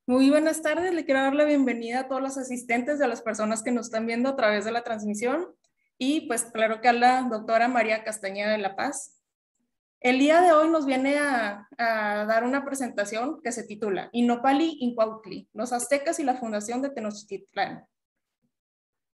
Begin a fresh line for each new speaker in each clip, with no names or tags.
Muy buenas tardes, le quiero dar la bienvenida a todos los asistentes, a las personas que nos están viendo a través de la transmisión y pues claro que a la doctora María Castañeda de la Paz. El día de hoy nos viene a dar una presentación que se titula Inopali Incuautli, los aztecas y la fundación de Tenochtitlán.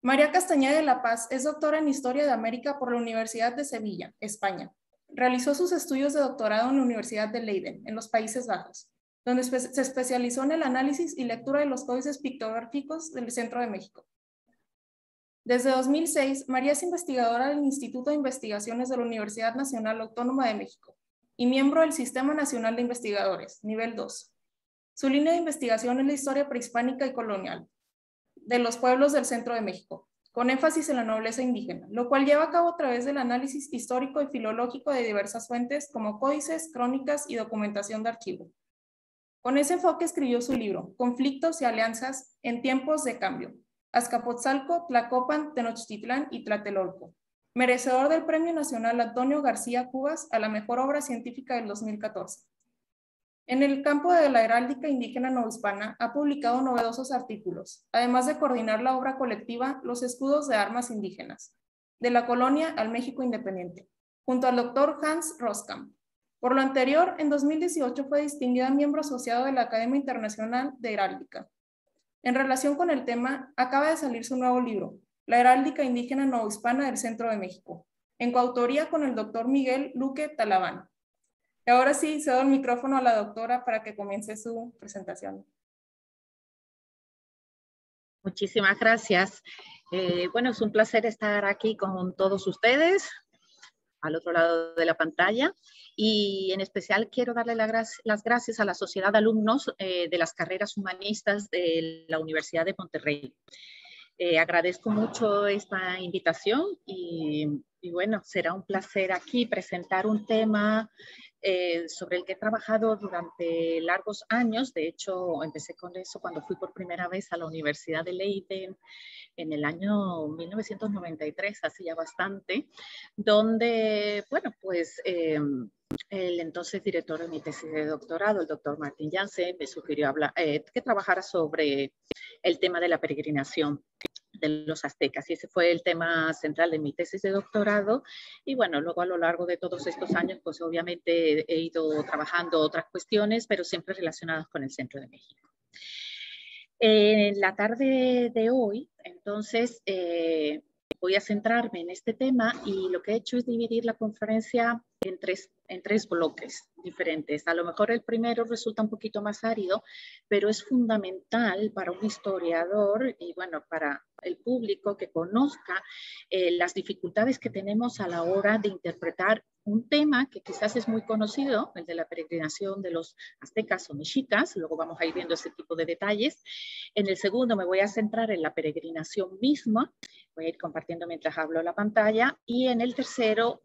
María Castañeda de la Paz es doctora en Historia de América por la Universidad de Sevilla, España. Realizó sus estudios de doctorado en la Universidad de Leiden, en los Países Bajos, donde se especializó en el análisis y lectura de los códices pictográficos del centro de México. Desde 2006, María es investigadora del Instituto de Investigaciones de la Universidad Nacional Autónoma de México y miembro del Sistema Nacional de Investigadores, nivel 2. Su línea de investigación es la historia prehispánica y colonial de los pueblos del centro de México, con énfasis en la nobleza indígena, lo cual lleva a cabo a través del análisis histórico y filológico de diversas fuentes como códices, crónicas y documentación de archivo. Con ese enfoque escribió su libro, Conflictos y Alianzas en Tiempos de Cambio, Azcapotzalco, Tlacopan, Tenochtitlán y Tlatelolco, merecedor del Premio Nacional Antonio García Cubas a la mejor obra científica del 2014. En el campo de la heráldica indígena novohispana ha publicado novedosos artículos, además de coordinar la obra colectiva Los escudos de armas indígenas, de la colonia al México independiente, junto al doctor Hans Roskam. Por lo anterior, en 2018 fue distinguida miembro asociado de la Academia Internacional de Heráldica. En relación con el tema, acaba de salir su nuevo libro, La heráldica indígena novohispana del Centro de México, en coautoría con el doctor Miguel Luque Talaván. Y ahora sí, cedo el micrófono a la doctora para que comience su presentación.
Muchísimas gracias. Bueno, es un placer estar aquí con todos ustedes, al otro lado de la pantalla, y en especial quiero darle las gracias a la Sociedad de Alumnos de las Carreras Humanistas de la Universidad de Monterrey. Agradezco mucho esta invitación y bueno, será un placer aquí presentar un tema sobre el que he trabajado durante largos años. De hecho, empecé con eso cuando fui por primera vez a la Universidad de Leiden en el año 1993, hace ya bastante, donde, bueno, pues el entonces director de mi tesis de doctorado, el doctor Martin Jansen, me sugirió que trabajara sobre el tema de la peregrinación de los aztecas, y ese fue el tema central de mi tesis de doctorado. Y bueno, luego a lo largo de todos estos años, pues obviamente he ido trabajando otras cuestiones, pero siempre relacionadas con el centro de México. En la tarde de hoy, entonces, voy a centrarme en este tema, y lo que he hecho es dividir la conferencia en tres bloques diferentes. A lo mejor el primero resulta un poquito más árido, pero es fundamental para un historiador y bueno, para el público que conozca las dificultades que tenemos a la hora de interpretar un tema que quizás es muy conocido, el de la peregrinación de los aztecas o mexicas. Luego vamos a ir viendo ese tipo de detalles. En el segundo me voy a centrar en la peregrinación misma. Voy a ir compartiendo mientras hablo la pantalla. Y en el tercero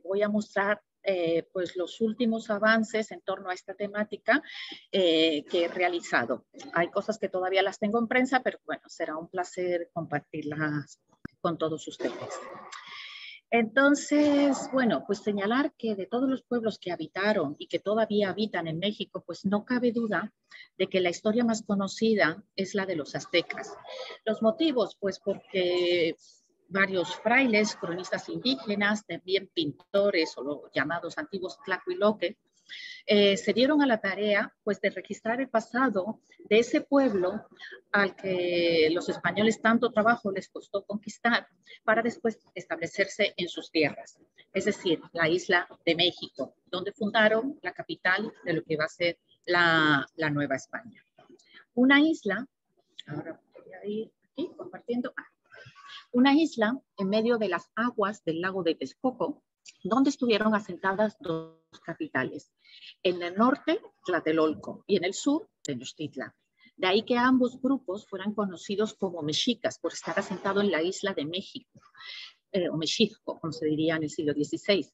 voy a mostrar pues los últimos avances en torno a esta temática que he realizado. Hay cosas que todavía las tengo en prensa, pero bueno, será un placer compartirlas con todos ustedes. Entonces, bueno, pues señalar que de todos los pueblos que habitaron y que todavía habitan en México, pues no cabe duda de que la historia más conocida es la de los aztecas. Los motivos, pues porque varios frailes, cronistas indígenas, también pintores o los llamados antiguos tlacuiloque, se dieron a la tarea pues de registrar el pasado de ese pueblo al que los españoles tanto trabajo les costó conquistar para después establecerse en sus tierras, es decir, la isla de México, donde fundaron la capital de lo que va a ser la Nueva España. Una isla, ahora voy a ir aquí compartiendo, una isla en medio de las aguas del lago de Texcoco, donde estuvieron asentadas dos capitales. En el norte, Tlatelolco, y en el sur, Tenochtitlan. De ahí que ambos grupos fueran conocidos como mexicas por estar asentados en la isla de México, o México, como se diría en el siglo XVI.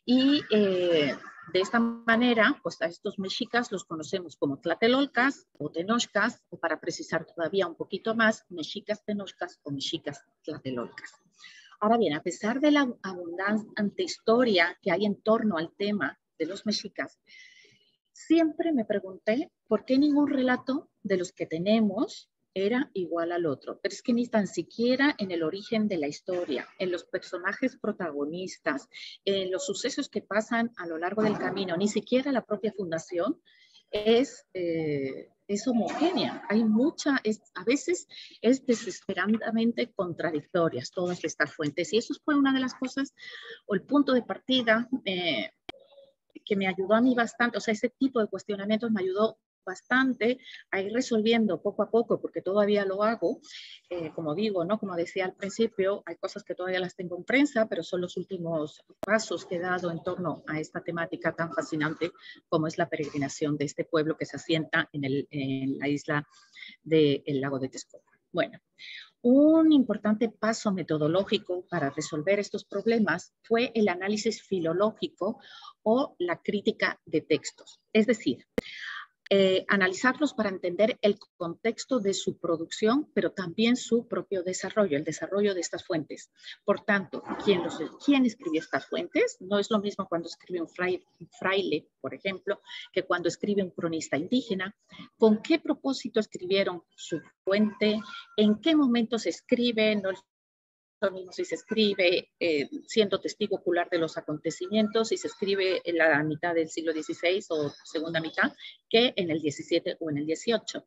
Y de esta manera, pues a estos mexicas los conocemos como tlatelolcas o tenochcas, o para precisar todavía un poquito más, mexicas tenochcas o mexicas tlatelolcas. Ahora bien, a pesar de la abundante historia que hay en torno al tema de los mexicas, siempre me pregunté por qué ningún relato de los que tenemos era igual al otro, pero es que ni tan siquiera en el origen de la historia, en los personajes protagonistas, en los sucesos que pasan a lo largo del camino, ni siquiera la propia fundación es homogénea. Hay mucha, a veces es desesperadamente contradictorias todas estas fuentes, y eso fue una de las cosas o el punto de partida que me ayudó a mí bastante. O sea, ese tipo de cuestionamientos me ayudó bastante a ir resolviendo poco a poco, porque todavía lo hago, como digo, ¿no? Como decía al principio, hay cosas que todavía las tengo en prensa, pero son los últimos pasos que he dado en torno a esta temática tan fascinante como es la peregrinación de este pueblo que se asienta en la isla del lago de Texcoco. Bueno, un importante paso metodológico para resolver estos problemas fue el análisis filológico o la crítica de textos. Es decir, analizarlos para entender el contexto de su producción, pero también su propio desarrollo, el desarrollo de estas fuentes. Por tanto, ¿quién escribió estas fuentes? No es lo mismo cuando escribe un fraile, por ejemplo, que cuando escribe un cronista indígena. ¿Con qué propósito escribieron su fuente? ¿En qué momento se escribe? No lo mismo si se escribe siendo testigo ocular de los acontecimientos, si se escribe en la mitad del siglo XVI o segunda mitad, que en el XVII o en el XVIII.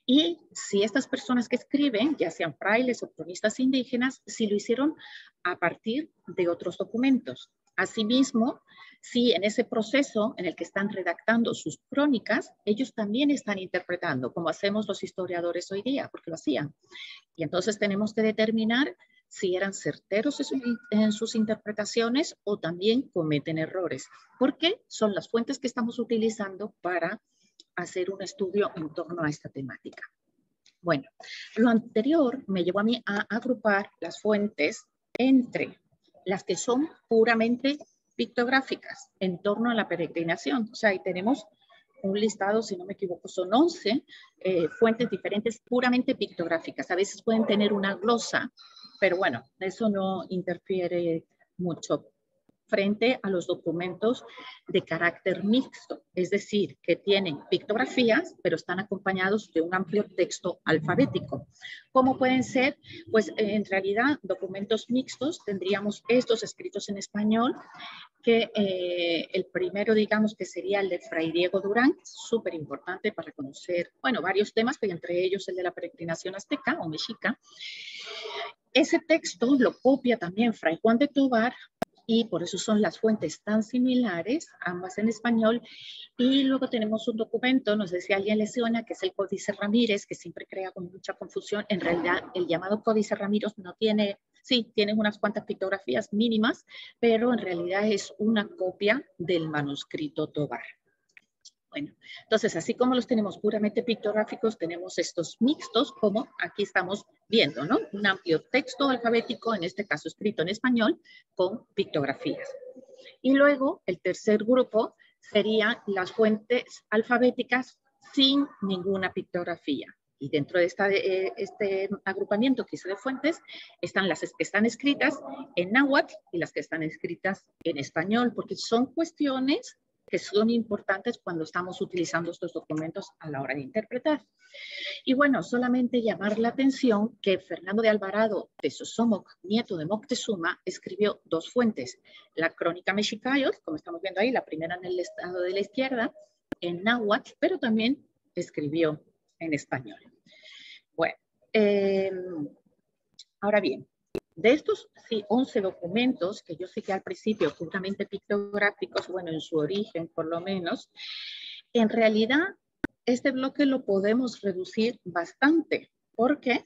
Y si estas personas que escriben, ya sean frailes o cronistas indígenas, si lo hicieron a partir de otros documentos. Asimismo, si en ese proceso en el que están redactando sus crónicas, ellos también están interpretando, como hacemos los historiadores hoy día, porque lo hacían. Y entonces tenemos que determinar si eran certeros en sus interpretaciones o también cometen errores, porque son las fuentes que estamos utilizando para hacer un estudio en torno a esta temática. Bueno, lo anterior me llevó a mí a agrupar las fuentes entre las que son puramente pictográficas en torno a la peregrinación. O sea, ahí tenemos un listado, si no me equivoco, son 11 fuentes diferentes puramente pictográficas. A veces pueden tener una glosa, pero bueno, eso no interfiere mucho frente a los documentos de carácter mixto, es decir, que tienen pictografías, pero están acompañados de un amplio texto alfabético. ¿Cómo pueden ser? Pues en realidad documentos mixtos tendríamos estos escritos en español, que el primero, digamos, que sería el de Fray Diego Durán, súper importante para conocer, bueno, varios temas, pero entre ellos el de la peregrinación azteca o mexica. Ese texto lo copia también Fray Juan de Tovar, y por eso son las fuentes tan similares, ambas en español. Y luego tenemos un documento, no sé si a alguien le suena, que es el Códice Ramírez, que siempre crea mucha confusión. En realidad, el llamado Códice Ramírez no tiene, sí, tiene unas cuantas pictografías mínimas, pero en realidad es una copia del manuscrito Tovar. Bueno, entonces, así como los tenemos puramente pictográficos, tenemos estos mixtos, como aquí estamos viendo, ¿no? Un amplio texto alfabético, en este caso escrito en español, con pictografías. Y luego, el tercer grupo serían las fuentes alfabéticas sin ninguna pictografía. Y dentro de este agrupamiento que hice de fuentes están las que están escritas en náhuatl y las que están escritas en español, porque son cuestiones que son importantes cuando estamos utilizando estos documentos a la hora de interpretar. Y bueno, solamente llamar la atención que Fernando de Alvarado de Sosomoc, nieto de Moctezuma, escribió dos fuentes. La Crónica Mexicayotl, como estamos viendo ahí, la primera en el lado de la izquierda, en náhuatl, pero también escribió en español. Bueno, ahora bien, de estos 11 documentos, que yo sé que al principio puramente pictográficos, bueno, en su origen por lo menos, en realidad este bloque lo podemos reducir bastante, porque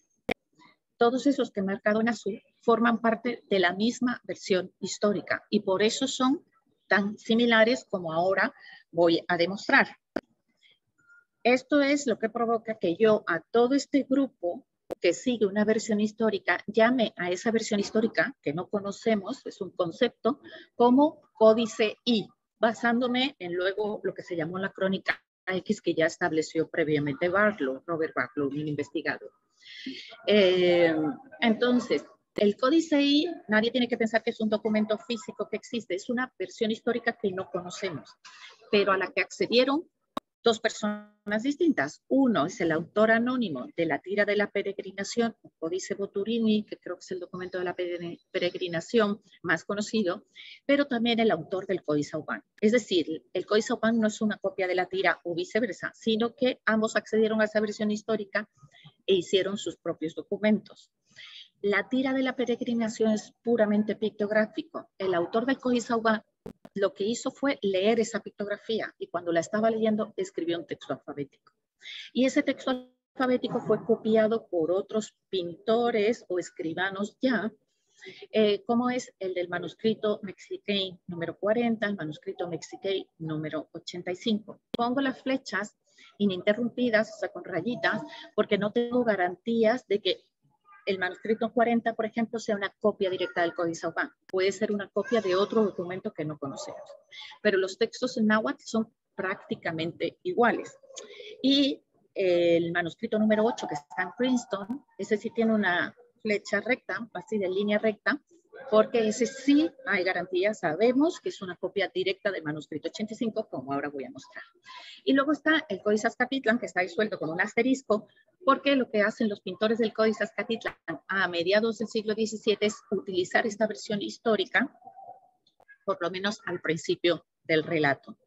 todos esos que he marcado en azul forman parte de la misma versión histórica y por eso son tan similares como ahora voy a demostrar. Esto es lo que provoca que yo a todo este grupo que sigue una versión histórica, llame a esa versión histórica que no conocemos, es un concepto, como Códice I, basándome en luego lo que se llamó la Crónica X, que ya estableció previamente Robert Barlow, un investigador. Entonces, el Códice I, nadie tiene que pensar que es un documento físico que existe, es una versión histórica que no conocemos, pero a la que accedieron dos personas distintas. Uno es el autor anónimo de la tira de la peregrinación, Códice Boturini, que creo que es el documento de la peregrinación más conocido, pero también el autor del Códice Aubin. Es decir, el Códice Aubin no es una copia de la tira o viceversa, sino que ambos accedieron a esa versión histórica e hicieron sus propios documentos. La tira de la peregrinación es puramente pictográfico. El autor del Códice Aubin lo que hizo fue leer esa pictografía y cuando la estaba leyendo escribió un texto alfabético. Y ese texto alfabético fue copiado por otros pintores o escribanos ya, como es el del manuscrito Mexiquei número 40, el manuscrito Mexiquei número 85. Pongo las flechas ininterrumpidas, o sea, con rayitas, porque no tengo garantías de que el manuscrito 40, por ejemplo, sea una copia directa del Códice Aubin. Puede ser una copia de otro documento que no conocemos. Pero los textos en náhuatl son prácticamente iguales. Y el manuscrito número 8, que está en Princeton, ese sí tiene una flecha recta, así de línea recta, porque ese sí hay garantía, sabemos que es una copia directa del manuscrito 85, como ahora voy a mostrar. Y luego está el Códice Azcatitlán, que está disuelto con un asterisco, porque lo que hacen los pintores del Códice Azcatitlán a mediados del siglo XVII es utilizar esta versión histórica, por lo menos al principio del relato.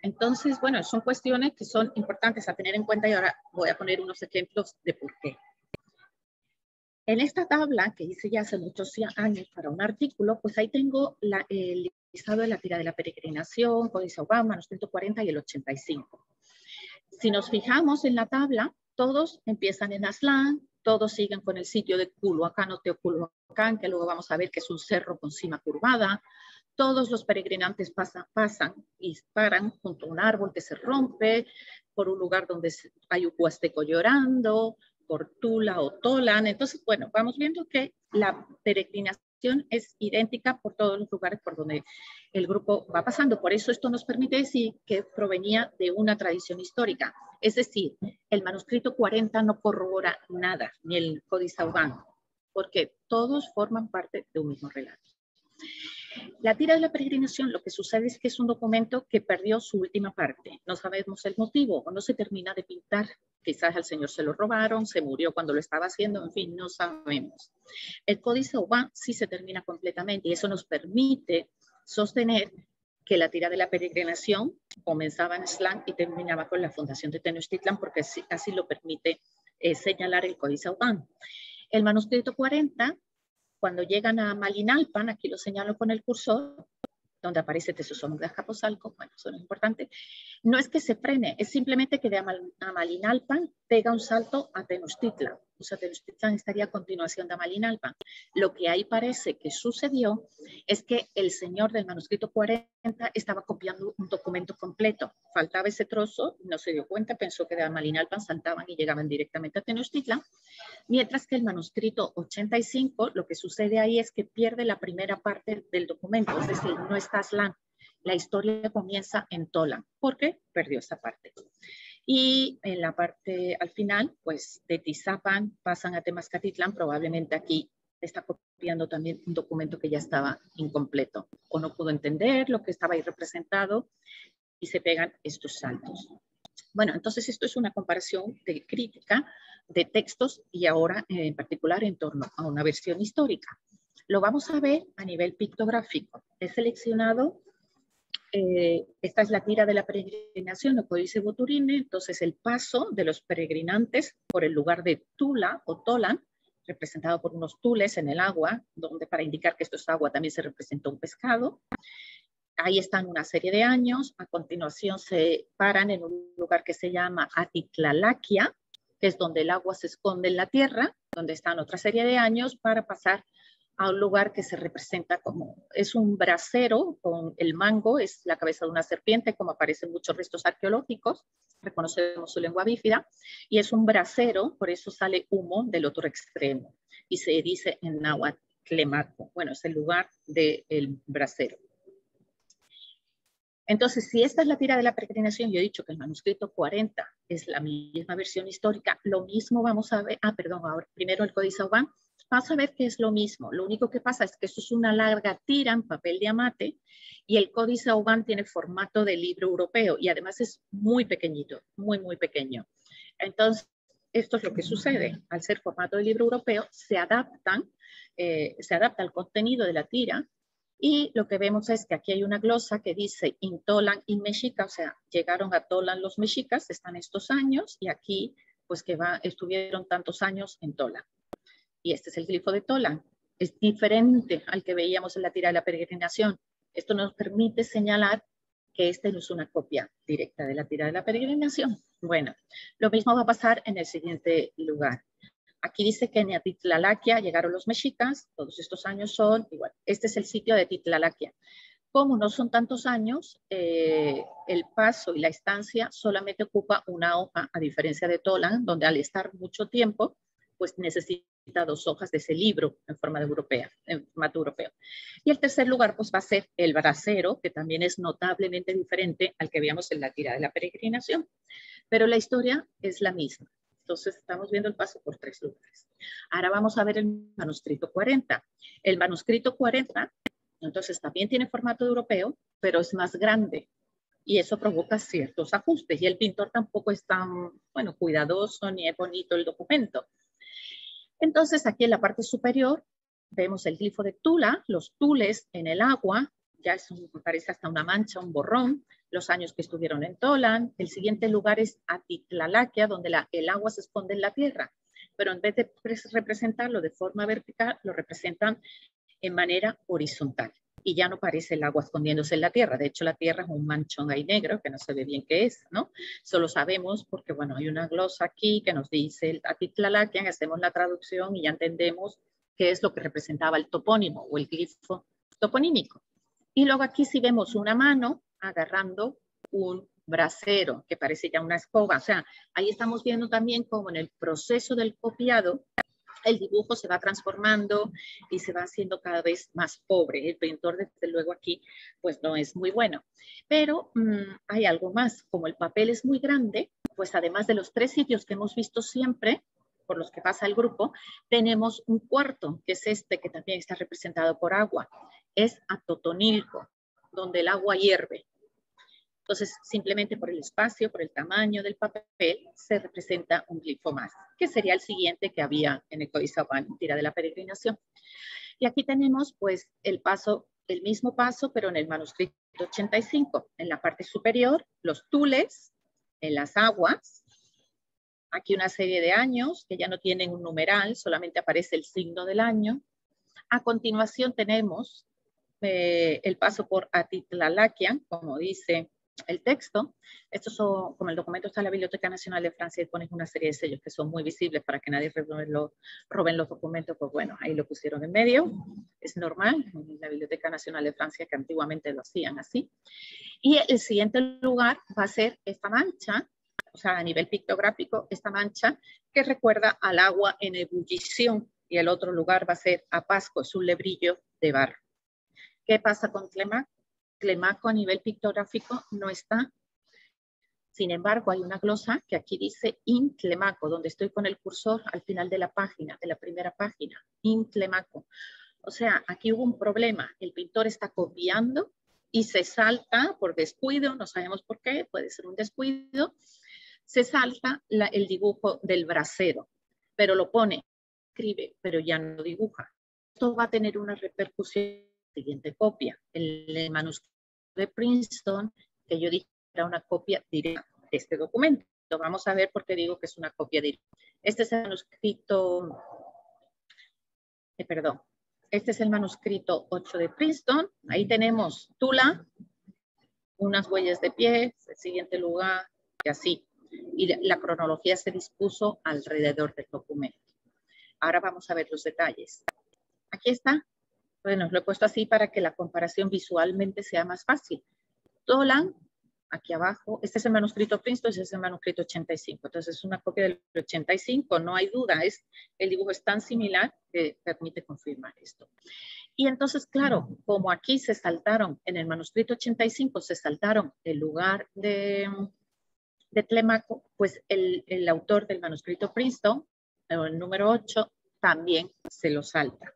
Entonces, bueno, son cuestiones que son importantes a tener en cuenta y ahora voy a poner unos ejemplos de por qué. En esta tabla que hice ya hace muchos años para un artículo, pues ahí tengo el listado de la tira de la peregrinación, Códice Aubin, manuscrito 40 y el 85. Si nos fijamos en la tabla, todos empiezan en Aztlán, todos siguen con el sitio de Culhuacán o Teoculhuacán, que luego vamos a ver que es un cerro con cima curvada. Todos los peregrinantes pasan y paran junto a un árbol que se rompe, por un lugar donde hay un huasteco llorando, por Tula o Tolan. Entonces, bueno, vamos viendo que la peregrinación es idéntica por todos los lugares por donde el grupo va pasando. Por eso esto nos permite decir que provenía de una tradición histórica. Es decir, el manuscrito 40 no corrobora nada, ni el Códice Aubin, porque todos forman parte de un mismo relato. La tira de la peregrinación, lo que sucede es que es un documento que perdió su última parte. No sabemos el motivo, o no se termina de pintar. Quizás al señor se lo robaron, se murió cuando lo estaba haciendo, en fin, no sabemos. El Códice Aubin sí se termina completamente y eso nos permite sostener que la tira de la peregrinación comenzaba en Aztlán y terminaba con la fundación de Tenochtitlan, porque así lo permite señalar el Códice Aubin. El manuscrito 40, cuando llegan a Malinalpan, aquí lo señalo con el cursor, donde aparece Tezotzómoc de Azcapotzalco, bueno, eso no es importante, no es que se frene, es simplemente que de Amalinalpan pega un salto a Tenochtitlan. O sea, Tenochtitlan estaría a continuación de Amalinalpan. Lo que ahí parece que sucedió es que el señor del manuscrito 40 estaba copiando un documento completo. Faltaba ese trozo, no se dio cuenta, pensó que de Amalinalpan saltaban y llegaban directamente a Tenochtitlan. Mientras que el manuscrito 85, lo que sucede ahí es que pierde la primera parte del documento, es decir, no está Aztlán. La historia comienza en Tolan, porque perdió esa parte. Y en la parte al final, pues de Tizapan pasan a Temazcatitlán, probablemente aquí está copiando también un documento que ya estaba incompleto o no pudo entender lo que estaba ahí representado y se pegan estos saltos. Bueno, entonces esto es una comparación de crítica de textos y ahora en particular en torno a una versión histórica. Lo vamos a ver a nivel pictográfico. He seleccionado, esta es la tira de la peregrinación, el Códice Boturini, entonces el paso de los peregrinantes por el lugar de Tula o Tolan, representado por unos tules en el agua, donde para indicar que esto es agua también se representa un pescado. Ahí están una serie de años, a continuación se paran en un lugar que se llama Atitlalaquia, que es donde el agua se esconde en la tierra, donde están otra serie de años para pasar a un lugar que se representa como, es un brasero con el mango, es la cabeza de una serpiente, como aparecen muchos restos arqueológicos, reconocemos su lengua bífida, y es un brasero, por eso sale humo del otro extremo, y se dice en náhuatl Tlemaco, bueno, es el lugar del brasero. Entonces, si esta es la tira de la peregrinación, yo he dicho que el manuscrito 40 es la misma versión histórica, lo mismo vamos a ver, perdón, ahora primero el Códice Aubin, vas a ver que es lo mismo. Lo único que pasa es que esto es una larga tira en papel de amate y el Códice Aubin tiene formato de libro europeo y además es muy pequeñito, muy, muy pequeño. Entonces, esto es lo que sucede. Al ser formato de libro europeo, se adapta al contenido de la tira. Y lo que vemos es que aquí hay una glosa que dice in Tolan in Mexica, o sea, llegaron a Tolan los mexicas, están estos años, y aquí pues que estuvieron tantos años en Tolan. Y este es el glifo de Tolan. Es diferente al que veíamos en la tira de la peregrinación. Esto nos permite señalar que este no es una copia directa de la tira de la peregrinación. Bueno, lo mismo va a pasar en el siguiente lugar. Aquí dice que en Atitlalaquia llegaron los mexicas, todos estos años son igual. Este es el sitio de Atitlalaquia. Como no son tantos años, el paso y la estancia solamente ocupa una hoja, a diferencia de Tolan, donde al estar mucho tiempo, pues necesita 2 hojas de ese libro en formato europeo. Y el tercer lugar, pues va a ser el brasero, que también es notablemente diferente al que veíamos en la tira de la peregrinación. Pero la historia es la misma. Entonces, estamos viendo el paso por 3 lugares. Ahora vamos a ver el manuscrito 40. El manuscrito 40, entonces, también tiene formato europeo, pero es más grande. Y eso provoca ciertos ajustes. Y el pintor tampoco es tan, bueno, cuidadoso ni es bonito el documento. Entonces, aquí en la parte superior vemos el glifo de Tula, los tules en el agua. Ya parece hasta una mancha, un borrón, los años que estuvieron en Tolan. El siguiente lugar es Atitlalaquia, donde el agua se esconde en la tierra, pero en vez de representarlo de forma vertical, lo representan en manera horizontal. Y ya no parece el agua escondiéndose en la tierra. De hecho, la tierra es un manchón ahí negro que no se ve bien qué es, ¿no? Solo sabemos porque, bueno, hay una glosa aquí que nos dice Atitlalaquia, hacemos la traducción y ya entendemos qué es lo que representaba el topónimo o el glifo toponímico. Y luego aquí sí vemos una mano agarrando un brasero, que parece ya una escoba. O sea, ahí estamos viendo también cómo en el proceso del copiado, el dibujo se va transformando y se va haciendo cada vez más pobre. El pintor, desde luego, aquí, pues no es muy bueno. Pero hay algo más. Como el papel es muy grande, pues además de los 3 sitios que hemos visto siempre, por los que pasa el grupo, tenemos un cuarto, que es este, que también está representado por agua. Es Atotonilco, donde el agua hierve. Entonces, simplemente por el espacio, por el tamaño del papel, se representa un glifo más, que sería el siguiente que había en el Códice Aubin, tira de la peregrinación. Y aquí tenemos, pues, el mismo paso, pero en el manuscrito 85. En la parte superior, los tules, en las aguas. Aquí una serie de años que ya no tienen un numeral, solamente aparece el signo del año. A continuación tenemos el paso por Atitlalaquia, como dice el texto. Estos son, como el documento está en la Biblioteca Nacional de Francia, y ponen una serie de sellos que son muy visibles para que nadie roben los documentos, pues bueno, ahí lo pusieron en medio. Es normal en la Biblioteca Nacional de Francia, que antiguamente lo hacían así. Y el siguiente lugar va a ser esta mancha, o sea, a nivel pictográfico, esta mancha que recuerda al agua en ebullición, y el otro lugar va a ser Apasco, es un lebrillo de barro. ¿Qué pasa con Clemaco? Clemaco a nivel pictográfico no está. Sin embargo, hay una glosa que aquí dice in Clemaco, donde estoy con el cursor al final de la página, de la primera página, in Clemaco. O sea, aquí hubo un problema. El pintor está copiando y se salta por descuido, no sabemos por qué, puede ser un descuido, se salta el dibujo del brasero, pero lo pone, escribe, pero ya no dibuja. Esto va a tener una repercusión en la siguiente copia. El manuscrito de Princeton, que yo dije era una copia directa de este documento. Vamos a ver por qué digo que es una copia directa. Este es el manuscrito, perdón, este es el manuscrito 8 de Princeton. Ahí tenemos Tula, unas huellas de pie, el siguiente lugar, y así. Y la cronología se dispuso alrededor del documento. Ahora vamos a ver los detalles. Aquí está. Bueno, lo he puesto así para que la comparación visualmente sea más fácil. Tolan aquí abajo. Este es el manuscrito Princeton, este es el manuscrito 85. Entonces es una copia del 85, no hay duda. El dibujo es tan similar que permite confirmar esto. Y entonces, claro, como aquí se saltaron, en el manuscrito 85 se saltaron el lugar de Telemaco, pues el autor del manuscrito Princeton, el número 8, también se lo salta.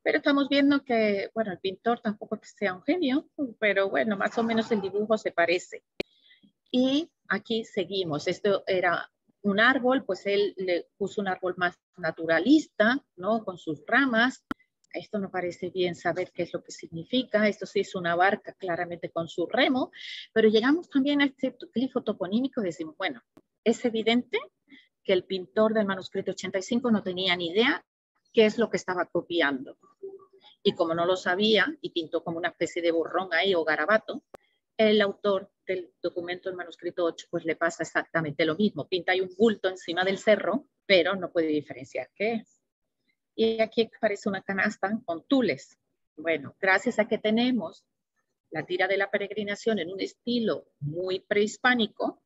Pero estamos viendo que, bueno, el pintor tampoco es que sea un genio, pero bueno, más o menos el dibujo se parece. Y aquí seguimos. Esto era un árbol, pues él le puso un árbol más naturalista, ¿no? Con sus ramas. Esto no parece bien saber qué es lo que significa. Esto sí es una barca claramente con su remo, pero llegamos también a este glifo toponímico y decimos, bueno, es evidente que el pintor del manuscrito 85 no tenía ni idea qué es lo que estaba copiando. Y como no lo sabía y pintó como una especie de borrón ahí o garabato, el autor del documento del manuscrito 8 pues le pasa exactamente lo mismo. Pinta ahí un bulto encima del cerro, pero no puede diferenciar qué es. Y aquí aparece una canasta con tules. Bueno, gracias a que tenemos la tira de la peregrinación en un estilo muy prehispánico,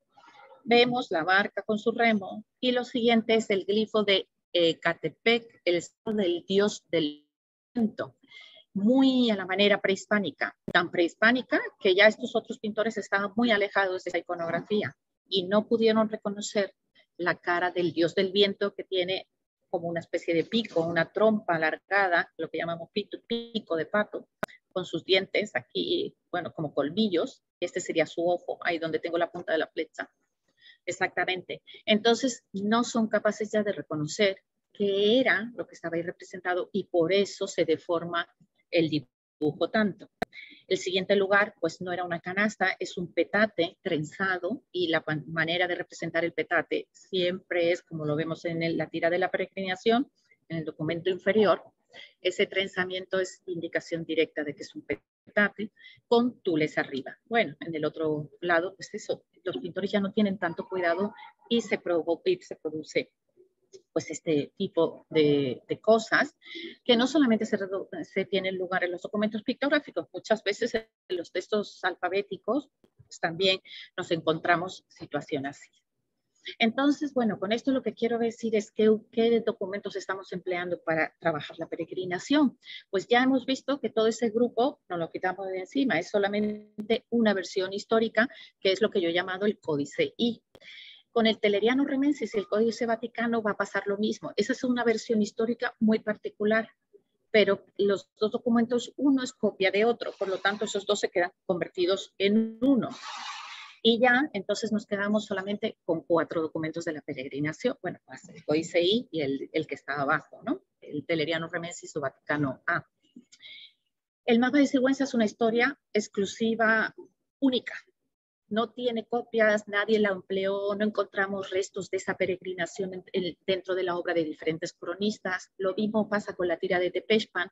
vemos la barca con su remo y lo siguiente es el glifo de Catepec, el sol del dios del viento, muy a la manera prehispánica, tan prehispánica que ya estos otros pintores estaban muy alejados de esa iconografía y no pudieron reconocer la cara del dios del viento que tiene como una especie de pico, una trompa alargada, lo que llamamos pico de pato, con sus dientes aquí, bueno, como colmillos. Este sería su ojo, ahí donde tengo la punta de la flecha. Exactamente. Entonces, no son capaces ya de reconocer qué era lo que estaba ahí representado y por eso se deforma el dibujo tanto. El siguiente lugar, pues no era una canasta, es un petate trenzado y la manera de representar el petate siempre es, como lo vemos en la tira de la peregrinación, en el documento inferior, ese trenzamiento es indicación directa de que es un petate con tules arriba. Bueno, en el otro lado, pues eso, los pintores ya no tienen tanto cuidado y se produce pues este tipo de cosas que no solamente se tienen lugar en los documentos pictográficos, muchas veces en los textos alfabéticos pues también nos encontramos situaciones así. Entonces, bueno, con esto lo que quiero decir es qué documentos estamos empleando para trabajar la peregrinación. Pues ya hemos visto que todo ese grupo nos lo quitamos de encima, es solamente una versión histórica, que es lo que yo he llamado el Códice I. Con el Teleriano Remensis y el Códice Vaticano va a pasar lo mismo. Esa es una versión histórica muy particular, pero los dos documentos, uno es copia de otro, por lo tanto esos dos se quedan convertidos en uno. Y ya, entonces nos quedamos solamente con 4 documentos de la peregrinación, bueno, pues el Códice I y el que está abajo, ¿no? El Teleriano Remensis o Vaticano A. El mapa de Sigüenza es una historia exclusiva, única. No tiene copias, nadie la empleó, no encontramos restos de esa peregrinación dentro de la obra de diferentes cronistas. Lo mismo pasa con la tira de Tepexpan.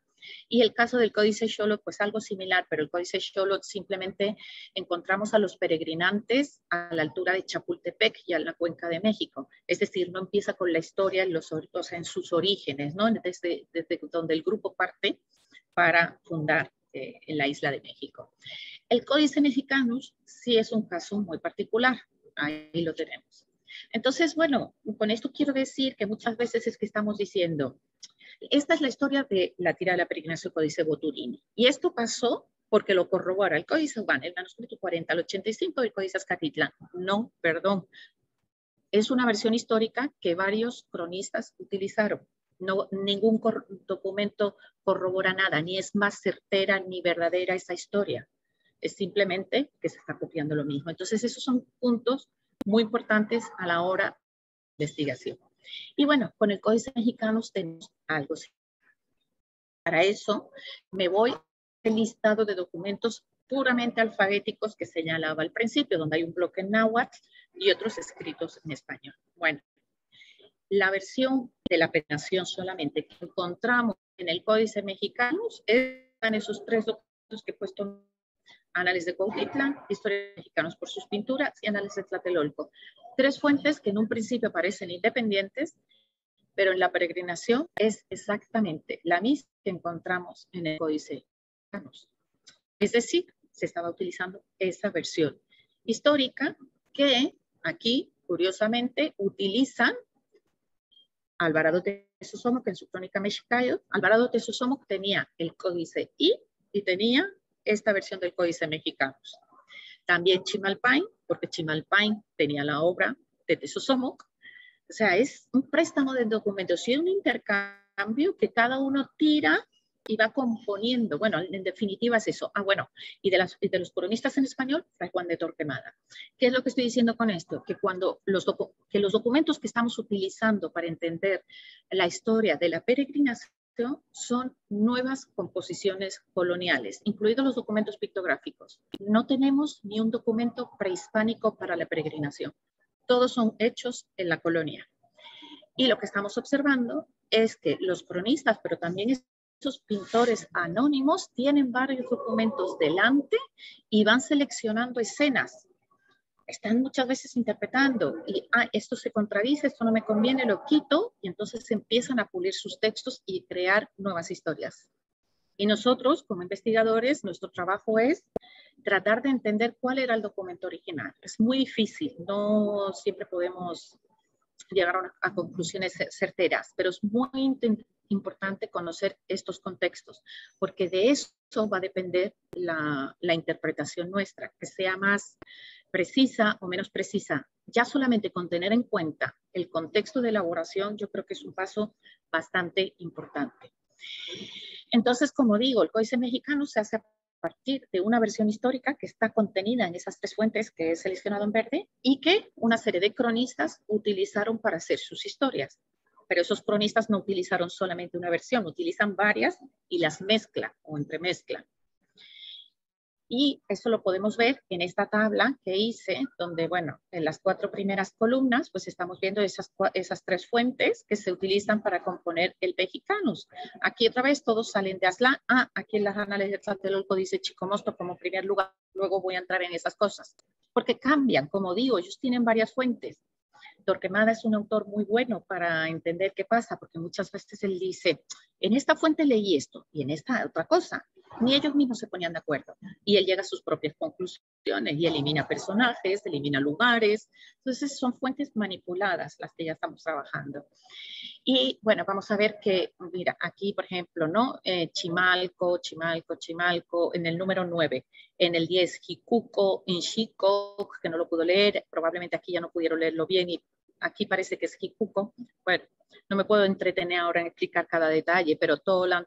Y el caso del Códice Xolotl, pues algo similar, pero el Códice Xolotl simplemente encontramos a los peregrinantes a la altura de Chapultepec y a la Cuenca de México. Es decir, no empieza con la historia en sus orígenes, ¿no? Desde donde el grupo parte para fundar en la isla de México. El Códice Mexicanus sí es un caso muy particular, ahí lo tenemos. Entonces, bueno, con esto quiero decir que muchas veces es que estamos diciendo, esta es la historia de la tira de la peregrinación Códice Boturini, y esto pasó porque lo corrobora el Códice Urbano, el manuscrito 40 al 85 del Códice Azcatlán. No, perdón, es una versión histórica que varios cronistas utilizaron. No, ningún documento corrobora nada, ni es más certera ni verdadera esa historia. Es simplemente que se está copiando lo mismo. Entonces, esos son puntos muy importantes a la hora de investigación. Y bueno, con el Códice Mexicano tenemos algo así. Para eso me voy al listado de documentos puramente alfabéticos que señalaba al principio, donde hay un bloque en náhuatl y otros escritos en español. Bueno, la versión de la peregrinación solamente que encontramos en el Códice Mexicano están esos 3 documentos que he puesto: Análisis de Cuautitlán, Historia de Mexicanos por sus pinturas y Análisis de Tlatelolco. 3 fuentes que en un principio parecen independientes, pero en la peregrinación es exactamente la misma que encontramos en el Códice Mexicano. Es decir, se estaba utilizando esa versión. histórica que aquí, curiosamente, utilizan Alvarado de Sosómoc en su crónica Mexicayo. Alvarado de Sosómoc tenía el códice I y tenía esta versión del códice Mexicanos. También Chimalpain, porque Chimalpain tenía la obra de Tezosomoc. O sea, es un préstamo de documentos y un intercambio que cada uno tira y va componiendo. Bueno, en definitiva es eso. Ah, bueno, y de los cronistas en español, Fray Juan de Torquemada. ¿Qué es lo que estoy diciendo con esto? Que cuando los documentos que estamos utilizando para entender la historia de la peregrinación son nuevas composiciones coloniales, incluidos los documentos pictográficos. No tenemos ni un documento prehispánico para la peregrinación. Todos son hechos en la colonia. Y lo que estamos observando es que los cronistas, pero también estos pintores anónimos, tienen varios documentos delante y van seleccionando escenas. Están muchas veces interpretando y esto se contradice, esto no me conviene, lo quito, y entonces empiezan a pulir sus textos y crear nuevas historias. Y nosotros, como investigadores, nuestro trabajo es tratar de entender cuál era el documento original. Es muy difícil, no siempre podemos llegar a conclusiones certeras, pero es muy importante conocer estos contextos, porque de eso va a depender la interpretación nuestra, que sea más precisa o menos precisa. Ya solamente con tener en cuenta el contexto de elaboración, yo creo que es un paso bastante importante. Entonces, como digo, el Códice Mexicano se hace a partir de una versión histórica que está contenida en esas tres fuentes que he seleccionado en verde y que una serie de cronistas utilizaron para hacer sus historias. Pero esos cronistas no utilizaron solamente una versión, utilizan varias y las mezclan o entremezclan. Y eso lo podemos ver en esta tabla que hice, donde, bueno, en las 4 primeras columnas, pues estamos viendo esas 3 fuentes que se utilizan para componer el Mexicanus. Aquí otra vez todos salen de Aztlán. Aquí en las Anales de Tlatelolco dice Chicomosto como primer lugar. Luego voy a entrar en esas cosas. Porque cambian, como digo, ellos tienen varias fuentes. Torquemada es un autor muy bueno para entender qué pasa, porque muchas veces él dice, en esta fuente leí esto y en esta otra cosa. Ni ellos mismos se ponían de acuerdo. Y él llega a sus propias conclusiones y elimina personajes, elimina lugares. Entonces son fuentes manipuladas las que ya estamos trabajando. Y bueno, vamos a ver que, mira, aquí por ejemplo, ¿no? Chimalco, en el número 9. En el 10, Jicuco, Inxico, que no lo puedo leer, probablemente aquí ya no pudieron leerlo bien y aquí parece que es Jicuco. Bueno, no me puedo entretener ahora en explicar cada detalle, pero Tolan.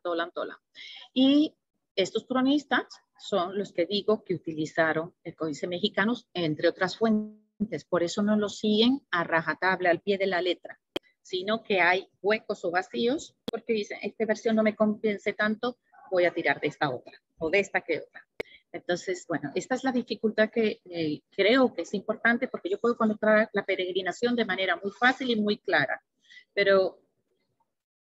Y estos cronistas son los que digo que utilizaron el Códice Mexicano, entre otras fuentes. Por eso no lo siguen a rajatabla, al pie de la letra, sino que hay huecos o vacíos, porque dicen, esta versión no me convence tanto, voy a tirar de esta otra, o de esta que otra. Entonces, bueno, esta es la dificultad que creo que es importante, porque yo puedo conectar la peregrinación de manera muy fácil y muy clara, pero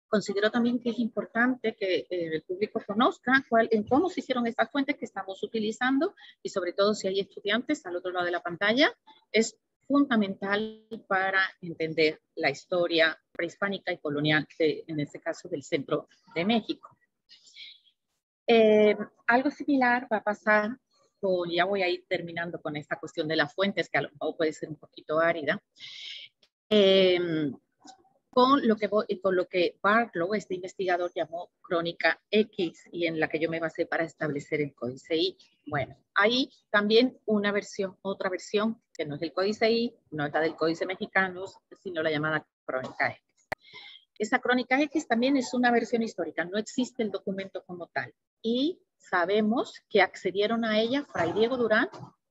considero también que es importante que el público conozca cómo se hicieron estas fuentes que estamos utilizando y sobre todo si hay estudiantes al otro lado de la pantalla, es fundamental para entender la historia prehispánica y colonial, en este caso del centro de México. Algo similar va a pasar, ya voy a ir terminando con esta cuestión de las fuentes, que a lo mejor puede ser un poquito árida, con lo que Barlow, este investigador, llamó Crónica X y en la que yo me basé para establecer el Códice I. Bueno, hay también otra versión, que no es el Códice I, no es la del Códice Mexicano, sino la llamada Crónica X. Esa Crónica X también es una versión histórica, no existe el documento como tal. Y sabemos que accedieron a ella Fray Diego Durán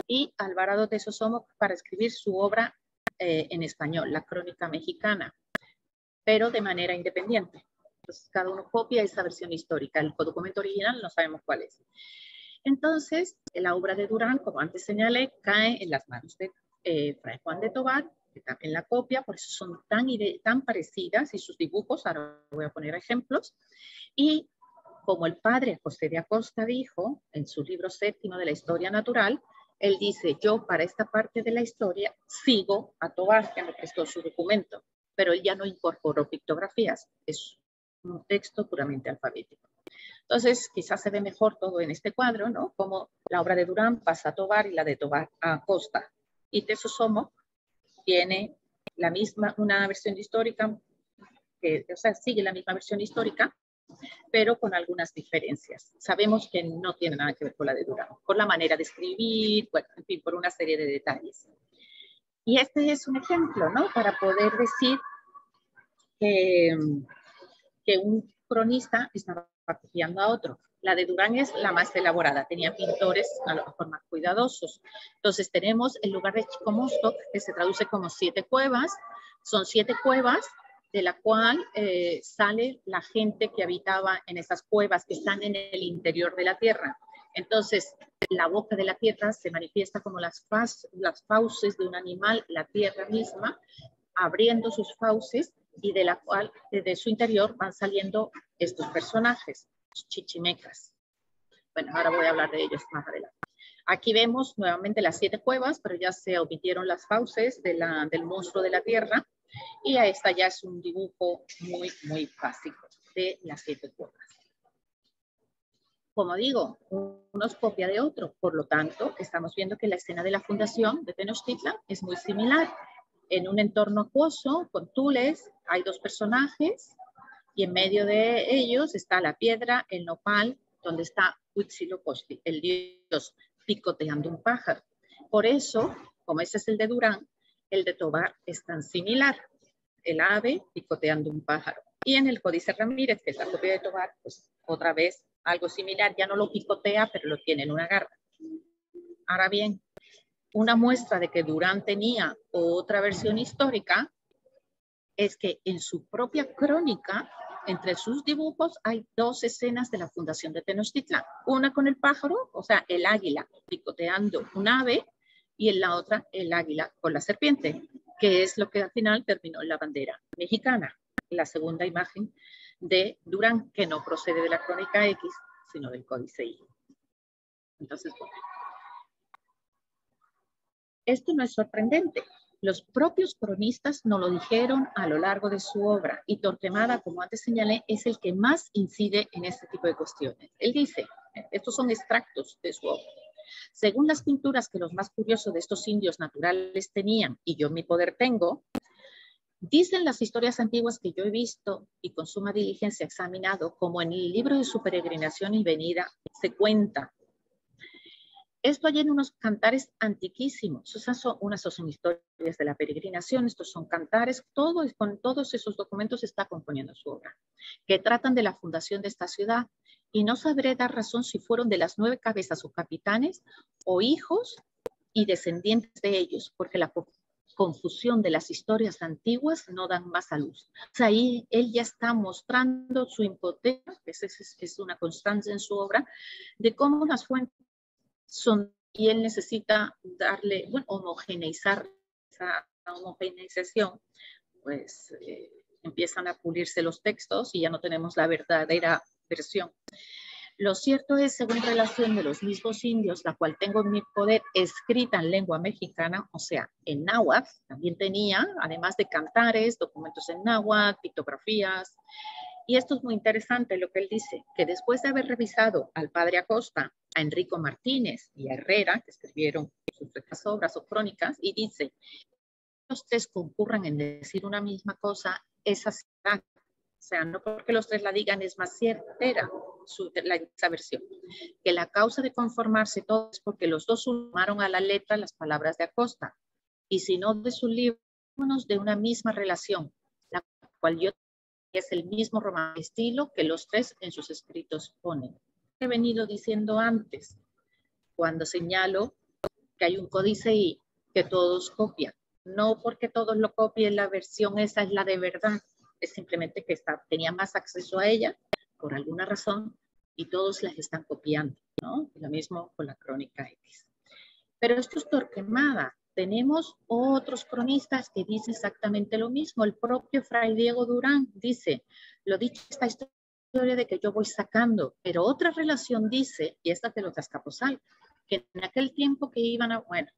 y Alvarado de Sosómoc para escribir su obra en español, la Crónica Mexicana, pero de manera independiente. Entonces, cada uno copia esa versión histórica. El documento original no sabemos cuál es. Entonces, la obra de Durán, como antes señalé, cae en las manos de Fray Juan de Tovar, que también la copia, por eso son tan parecidas, y sus dibujos, ahora voy a poner ejemplos. Y como el padre José de Acosta dijo en su libro 7º de la Historia Natural, él dice, yo para esta parte de la historia sigo a Tovar, que me prestó su documento, pero él ya no incorporó pictografías, es un texto puramente alfabético. Entonces, quizás se ve mejor todo en este cuadro, ¿no? Como la obra de Durán pasa a Tovar y la de Tovar a Costa. Y Tesosomo tiene la misma, una versión histórica, que, o sea, sigue la misma versión histórica, pero con algunas diferencias. Sabemos que no tiene nada que ver con la de Durán, por la manera de escribir, bueno, en fin, por una serie de detalles. Y este es un ejemplo, ¿no? Para poder decir que un cronista estaba copiando a otro. La de Durán es la más elaborada, tenía pintores a lo mejor más cuidadosos. Entonces tenemos el lugar de Chicomostoc, que se traduce como 7 cuevas. Son 7 cuevas de la cual sale la gente que habitaba en esas cuevas que están en el interior de la tierra. Entonces, la boca de la tierra se manifiesta como las fauces de un animal, la tierra misma, abriendo sus fauces, y de la cual, de su interior, van saliendo estos personajes, los chichimecas. Bueno, ahora voy a hablar de ellos más adelante. Aquí vemos nuevamente las 7 cuevas, pero ya se omitieron las fauces del monstruo de la tierra, y a esta ya es un dibujo muy, muy básico de las 7 cuevas. Como digo, uno es copia de otro, por lo tanto, estamos viendo que la escena de la fundación de Tenochtitlan es muy similar. En un entorno acuoso, con tules, hay 2 personajes, y en medio de ellos está la piedra, el nopal, donde está Huitzilopochtli, el dios picoteando un pájaro. Por eso, como ese es el de Durán, el de Tovar es tan similar, el ave picoteando un pájaro. Y en el Códice Ramírez, que es la copia de Tovar, pues otra vez algo similar, ya no lo picotea, pero lo tiene en una garra. Ahora bien, una muestra de que Durán tenía otra versión histórica es que en su propia crónica, entre sus dibujos, hay 2 escenas de la fundación de Tenochtitlan. Una con el pájaro, o sea, el águila picoteando un ave, y en la otra el águila con la serpiente, que es lo que al final terminó en la bandera mexicana. La segunda imagen de Durán, que no procede de la crónica X, sino del Códice I. Entonces, bueno. Esto no es sorprendente. Los propios cronistas nos lo dijeron a lo largo de su obra, y Torquemada, como antes señalé, es el que más incide en este tipo de cuestiones. Él dice, estos son extractos de su obra: según las pinturas que los más curiosos de estos indios naturales tenían, y yo en mi poder tengo, dicen las historias antiguas que yo he visto y con suma diligencia examinado, como en el libro de su peregrinación y venida se cuenta. Esto hay en unos cantares antiquísimos. Unas son historias de la peregrinación, estos son cantares, con todos esos documentos está componiendo su obra, que tratan de la fundación de esta ciudad, y no sabré dar razón si fueron de las 9 cabezas o capitanes, o hijos y descendientes de ellos, porque la confusión de las historias antiguas no dan más a luz. O sea, ahí él ya está mostrando su impotencia, que es una constancia en su obra, de cómo las fuentes son, y él necesita darle, bueno, homogeneizar esa homogeneización, pues empiezan a pulirse los textos y ya no tenemos la verdadera versión. Lo cierto es, según relación de los mismos indios, la cual tengo en mi poder, escrita en lengua mexicana, o sea, en náhuatl, también tenía, además de cantares, documentos en náhuatl, pictografías. Y esto es muy interesante lo que él dice, que después de haber revisado al padre Acosta, a Enrico Martínez y a Herrera, que escribieron sus obras o crónicas, y dice, los 3 concurran en decir una misma cosa, esa ciudad, o sea, no porque los 3 la digan es más certera esa versión, que la causa de conformarse todo es porque los 2 sumaron a la letra las palabras de Acosta, y si no de su libro, de una misma relación, la cual yo es el mismo romance estilo que los 3 en sus escritos ponen. He venido diciendo antes, cuando señalo que hay un códice I que todos copian. No porque todos lo copien, la versión esa es la de verdad, es simplemente que tenía más acceso a ella por alguna razón y todos las están copiando, ¿no? Lo mismo con la crónica X. Pero esto es Torquemada. Tenemos otros cronistas que dicen exactamente lo mismo. El propio Fray Diego Durán dice, lo dicho, esta historia de que yo voy sacando, pero otra relación dice, y esta de los Azcapotzalco, que en aquel tiempo que iban a, bueno,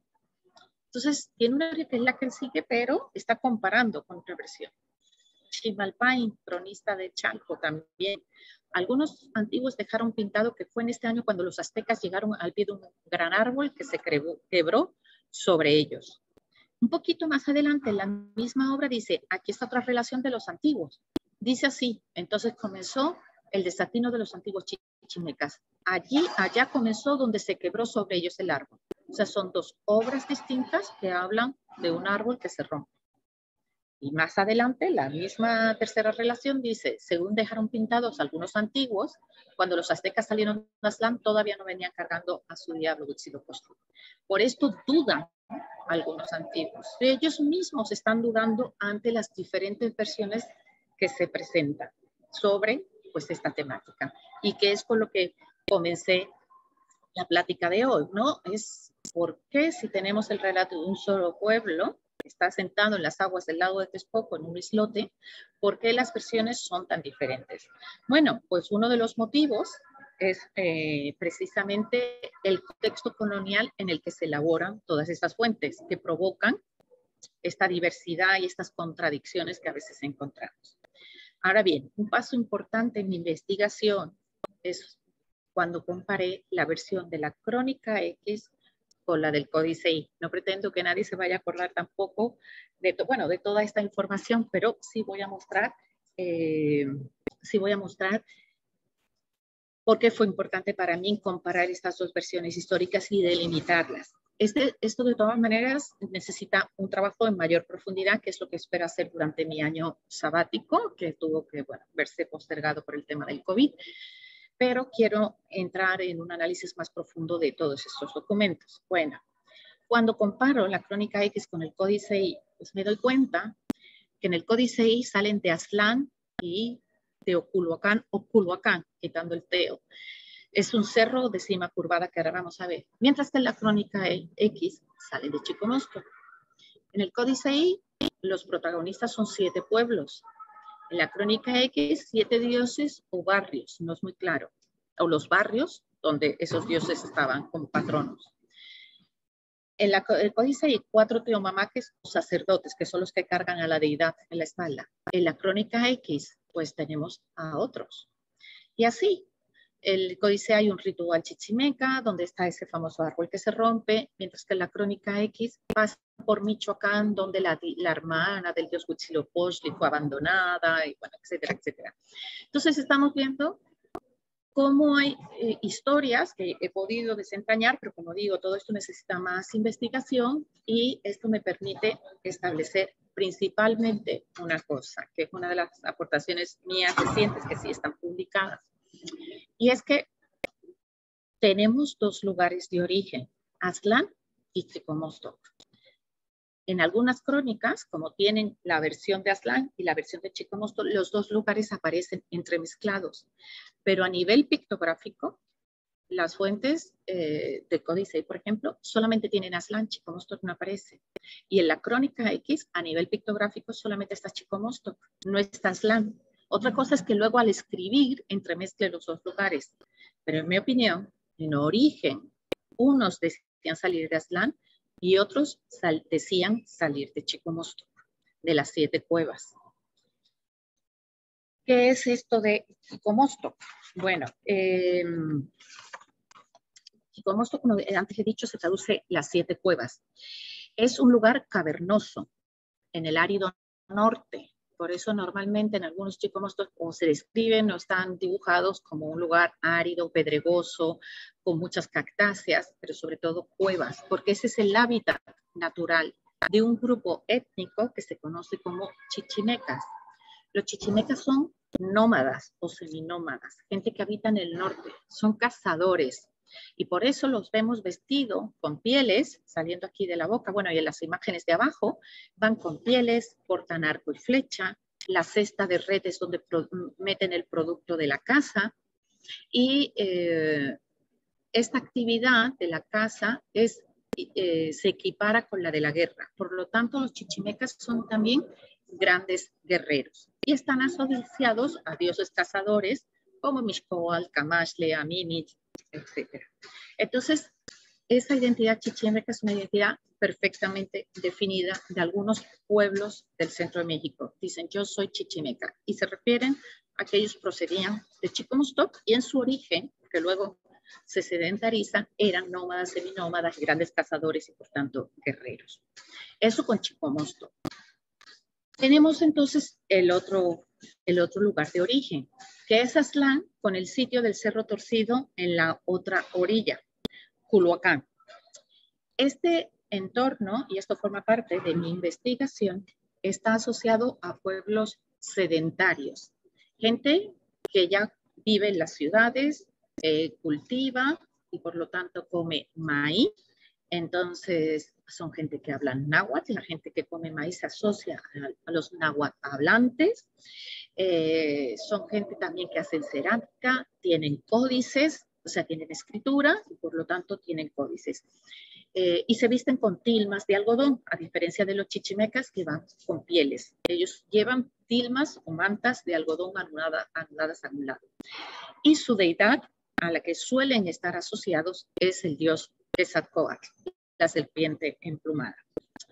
entonces tiene una que es la que él sigue, pero está comparando con otra versión. Chimalpain, cronista de Chalco también. Algunos antiguos dejaron pintado que fue en este año cuando los aztecas llegaron al pie de un gran árbol que se quebró sobre ellos. Un poquito más adelante, la misma obra dice, aquí está otra relación de los antiguos. Dice así, entonces comenzó el desatino de los antiguos chichimecas. Allá comenzó donde se quebró sobre ellos el árbol. O sea, son dos obras distintas que hablan de un árbol que se rompe. Y más adelante, la misma tercera relación dice, según dejaron pintados algunos antiguos, cuando los aztecas salieron de Aztlán, todavía no venían cargando a su diablo Huitzilopochtli. Por esto dudan algunos antiguos. Ellos mismos están dudando ante las diferentes versiones que se presentan sobre pues, esta temática. Y que es por lo que comencé la plática de hoy, ¿no? Es por qué si tenemos el relato de un solo pueblo, está sentado en las aguas del lago de Texcoco, en un islote, ¿por qué las versiones son tan diferentes? Bueno, pues uno de los motivos es precisamente el contexto colonial en el que se elaboran todas estas fuentes que provocan esta diversidad y estas contradicciones que a veces encontramos. Ahora bien, un paso importante en mi investigación es cuando comparé la versión de la Crónica X con la del Códice I. No pretendo que nadie se vaya a acordar tampoco de toda esta información, pero sí voy a mostrar por qué fue importante para mí comparar estas dos versiones históricas y delimitarlas. Esto de todas maneras necesita un trabajo en mayor profundidad, que es lo que espero hacer durante mi año sabático, que tuvo que verse postergado por el tema del COVID. Pero quiero entrar en un análisis más profundo de todos estos documentos. Bueno, cuando comparo la Crónica X con el Códice I, pues me doy cuenta que en el Códice I salen de Aztlán y de Oculhuacán, quitando el teo. Es un cerro de cima curvada que ahora vamos a ver. Mientras que en la Crónica X sale de Chicomosto. En el Códice I, los protagonistas son 7 pueblos. En la Crónica X, 7 dioses o barrios, no es muy claro. O los barrios donde esos dioses estaban como patronos. En el Códice hay 4 teomamaques o sacerdotes, que son los que cargan a la deidad en la espalda. En la Crónica X, pues tenemos a otros. Y así, el Códice hay un ritual chichimeca, donde está ese famoso árbol que se rompe, mientras que en la Crónica X pasa por Michoacán, donde la hermana del dios Huitzilopochtli fue abandonada, y bueno, etcétera, etcétera. Entonces estamos viendo cómo hay historias que he podido desentrañar, pero como digo, todo esto necesita más investigación y esto me permite establecer principalmente una cosa, que es una de las aportaciones mías recientes que sí están publicadas, y es que tenemos 2 lugares de origen, Aztlán y Chicomostoc. En algunas crónicas, como tienen la versión de Aztlán y la versión de Chicomostoc, los 2 lugares aparecen entremezclados. Pero a nivel pictográfico, las fuentes de Códice, por ejemplo, solamente tienen Aztlán, Chicomostoc no aparece. Y en la Crónica X, a nivel pictográfico, solamente está Chicomostoc, no está Aztlán. Otra cosa es que luego al escribir entremezcle los 2 lugares. Pero en mi opinión, en origen, unos decían salir de Aztlán y otros decían salir de Chicomostoc, de las 7 cuevas. ¿Qué es esto de Chicomostoc? Bueno, Chicomostoc, como antes he dicho, se traduce las 7 cuevas. Es un lugar cavernoso en el árido norte. Por eso normalmente en algunos Chicomostoc o se describen o están dibujados como un lugar árido, pedregoso, con muchas cactáceas, pero sobre todo cuevas, porque ese es el hábitat natural de un grupo étnico que se conoce como chichimecas. Los chichimecas son nómadas o seminómadas, gente que habita en el norte, son cazadores. Y por eso los vemos vestidos con pieles, saliendo aquí de la boca, bueno, y en las imágenes de abajo, van con pieles, portan arco y flecha, la cesta de red es donde meten el producto de la caza, y esta actividad de la caza se equipara con la de la guerra. Por lo tanto, los chichimecas son también grandes guerreros y están asociados a dioses cazadores como Mixcoatl, Camaxtle, Aminich, etc. Entonces, esa identidad chichimeca es una identidad perfectamente definida de algunos pueblos del centro de México. Dicen, yo soy chichimeca, y se refieren a que ellos procedían de Chicomostoc y en su origen, que luego se sedentarizan, eran nómadas, seminómadas, grandes cazadores y por tanto guerreros. Eso con Chicomostoc. Tenemos entonces el otro lugar de origen, que es Aztlán, con el sitio del Cerro Torcido en la otra orilla, Culhuacán. Este entorno, y esto forma parte de mi investigación, está asociado a pueblos sedentarios, gente que ya vive en las ciudades, cultiva y por lo tanto come maíz. Entonces son gente que habla náhuatl, la gente que come maíz se asocia a los náhuatl hablantes. Son gente también que hacen cerámica, tienen códices, o sea, tienen escritura y por lo tanto tienen códices. Y se visten con tilmas de algodón, a diferencia de los chichimecas que van con pieles. Ellos llevan tilmas o mantas de algodón anudadas a un lado. Y su deidad, a la que suelen estar asociados, es el dios Quetzalcóatl, la serpiente emplumada.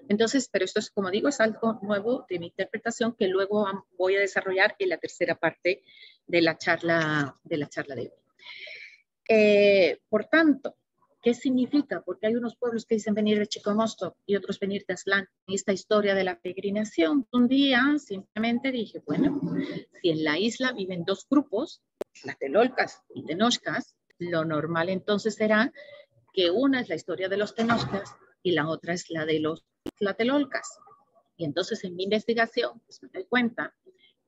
Entonces, pero esto es, como digo, es algo nuevo de mi interpretación que luego voy a desarrollar en la tercera parte de la charla de hoy. Por tanto, ¿qué significa? Porque hay unos pueblos que dicen venir de Chicomostoc y otros venir de Aztlán. Esta historia de la peregrinación, un día simplemente dije, bueno, si en la isla viven dos grupos, tlatelolcas y tenochcas, lo normal entonces será que una es la historia de los tenochcas y la otra es la de los tlatelolcas. Y entonces en mi investigación pues, me doy cuenta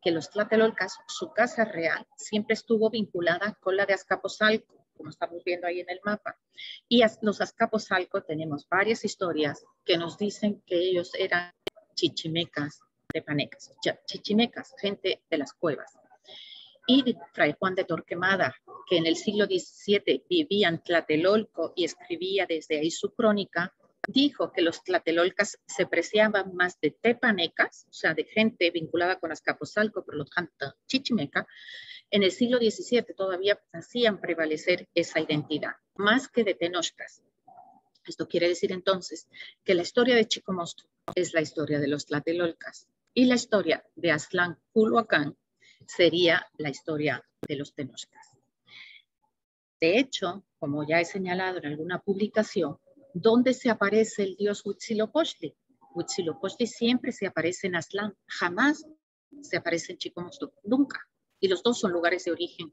que los tlatelolcas, su casa real siempre estuvo vinculada con la de Azcapotzalco, como estamos viendo ahí en el mapa. Y los Azcapotzalco tenemos varias historias que nos dicen que ellos eran chichimecas, tepanecas, chichimecas, gente de las cuevas. Y Fray Juan de Torquemada, que en el siglo XVII vivía en Tlatelolco y escribía desde ahí su crónica, dijo que los tlatelolcas se preciaban más de tepanecas, o sea, de gente vinculada con Azcapotzalco, por lo tanto, chichimeca. En el siglo XVII todavía hacían prevalecer esa identidad, más que de tenochcas. Esto quiere decir entonces que la historia de Chicomostoc es la historia de los tlatelolcas y la historia de Aztlán, Culhuacán, sería la historia de los tenochcas. De hecho, como ya he señalado en alguna publicación, ¿dónde se aparece el dios Huitzilopochtli? Huitzilopochtli siempre se aparece en Aztlán, jamás se aparece en Chicomostoc, nunca. Y los dos son lugares de origen.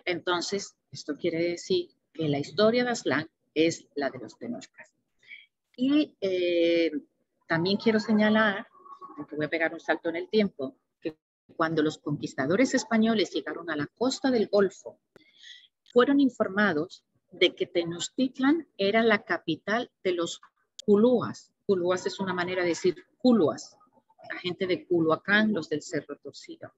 Entonces, esto quiere decir que la historia de Aztlán es la de los tenochcas. Y también quiero señalar, porque voy a pegar un salto en el tiempo, que cuando los conquistadores españoles llegaron a la costa del Golfo, fueron informados de que Tenochtitlan era la capital de los culúas. Culúas es una manera de decir culuas, la gente de Culhuacán, los del Cerro Torcido.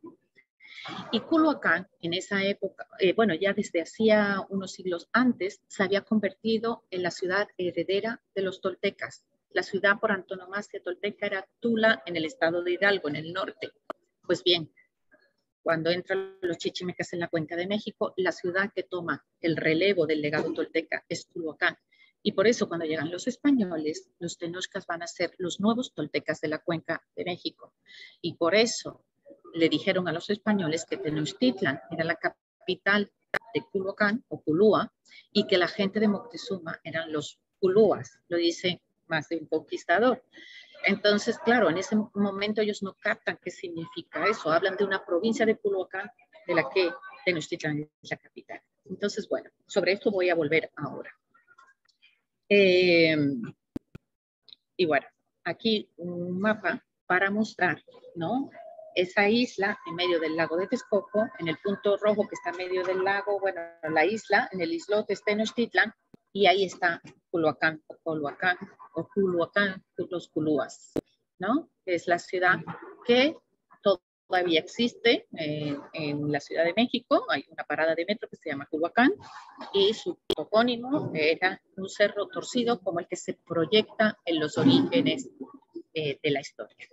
Y Culhuacán, en esa época, bueno, ya desde hacía unos siglos antes, se había convertido en la ciudad heredera de los toltecas. La ciudad por antonomasia tolteca era Tula, en el estado de Hidalgo, en el norte. Pues bien, cuando entran los chichimecas en la Cuenca de México, la ciudad que toma el relevo del legado tolteca es Culhuacán. Y por eso cuando llegan los españoles, los tenochcas van a ser los nuevos toltecas de la Cuenca de México. Y por eso le dijeron a los españoles que Tenochtitlan era la capital de Culhuacán o Culúa y que la gente de Moctezuma eran los culúas, lo dice más de un conquistador. Entonces, claro, en ese momento ellos no captan qué significa eso, hablan de una provincia de Culhuacán de la que Tenochtitlan es la capital. Entonces, bueno, sobre esto voy a volver ahora. Y bueno, aquí un mapa para mostrar, ¿no? Esa isla en medio del lago de Texcoco, en el punto rojo que está en medio del lago, bueno, la isla, en el islote es Tenochtitlan, y ahí está Culhuacán, los culúas, ¿no? Es la ciudad que todavía existe en la Ciudad de México, hay una parada de metro que se llama Culhuacán, y su topónimo era un cerro torcido como el que se proyecta en los orígenes de la historia.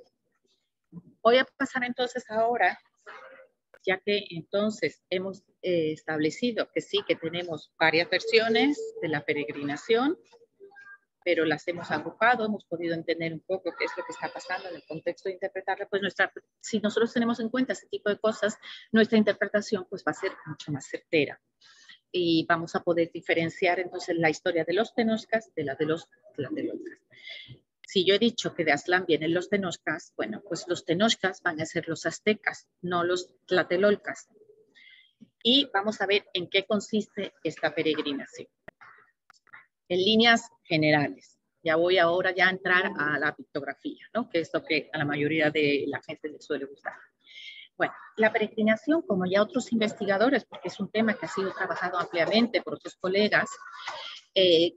Voy a pasar entonces ahora, ya que entonces hemos establecido que sí, que tenemos varias versiones de la peregrinación, pero las hemos agrupado, hemos podido entender un poco qué es lo que está pasando en el contexto de interpretarla, pues si nosotros tenemos en cuenta ese tipo de cosas, nuestra interpretación pues va a ser mucho más certera. Y vamos a poder diferenciar entonces la historia de los tenochcas de la de los tlatelolcas. Si yo he dicho que de Aztlán vienen los tenochcas, bueno, pues los tenochcas van a ser los aztecas, no los tlatelolcas. Y vamos a ver en qué consiste esta peregrinación. En líneas generales. Ya voy ahora ya a entrar a la pictografía, ¿no? Que es lo que a la mayoría de la gente les suele gustar. Bueno, la peregrinación, como ya otros investigadores, porque es un tema que ha sido trabajado ampliamente por otros colegas,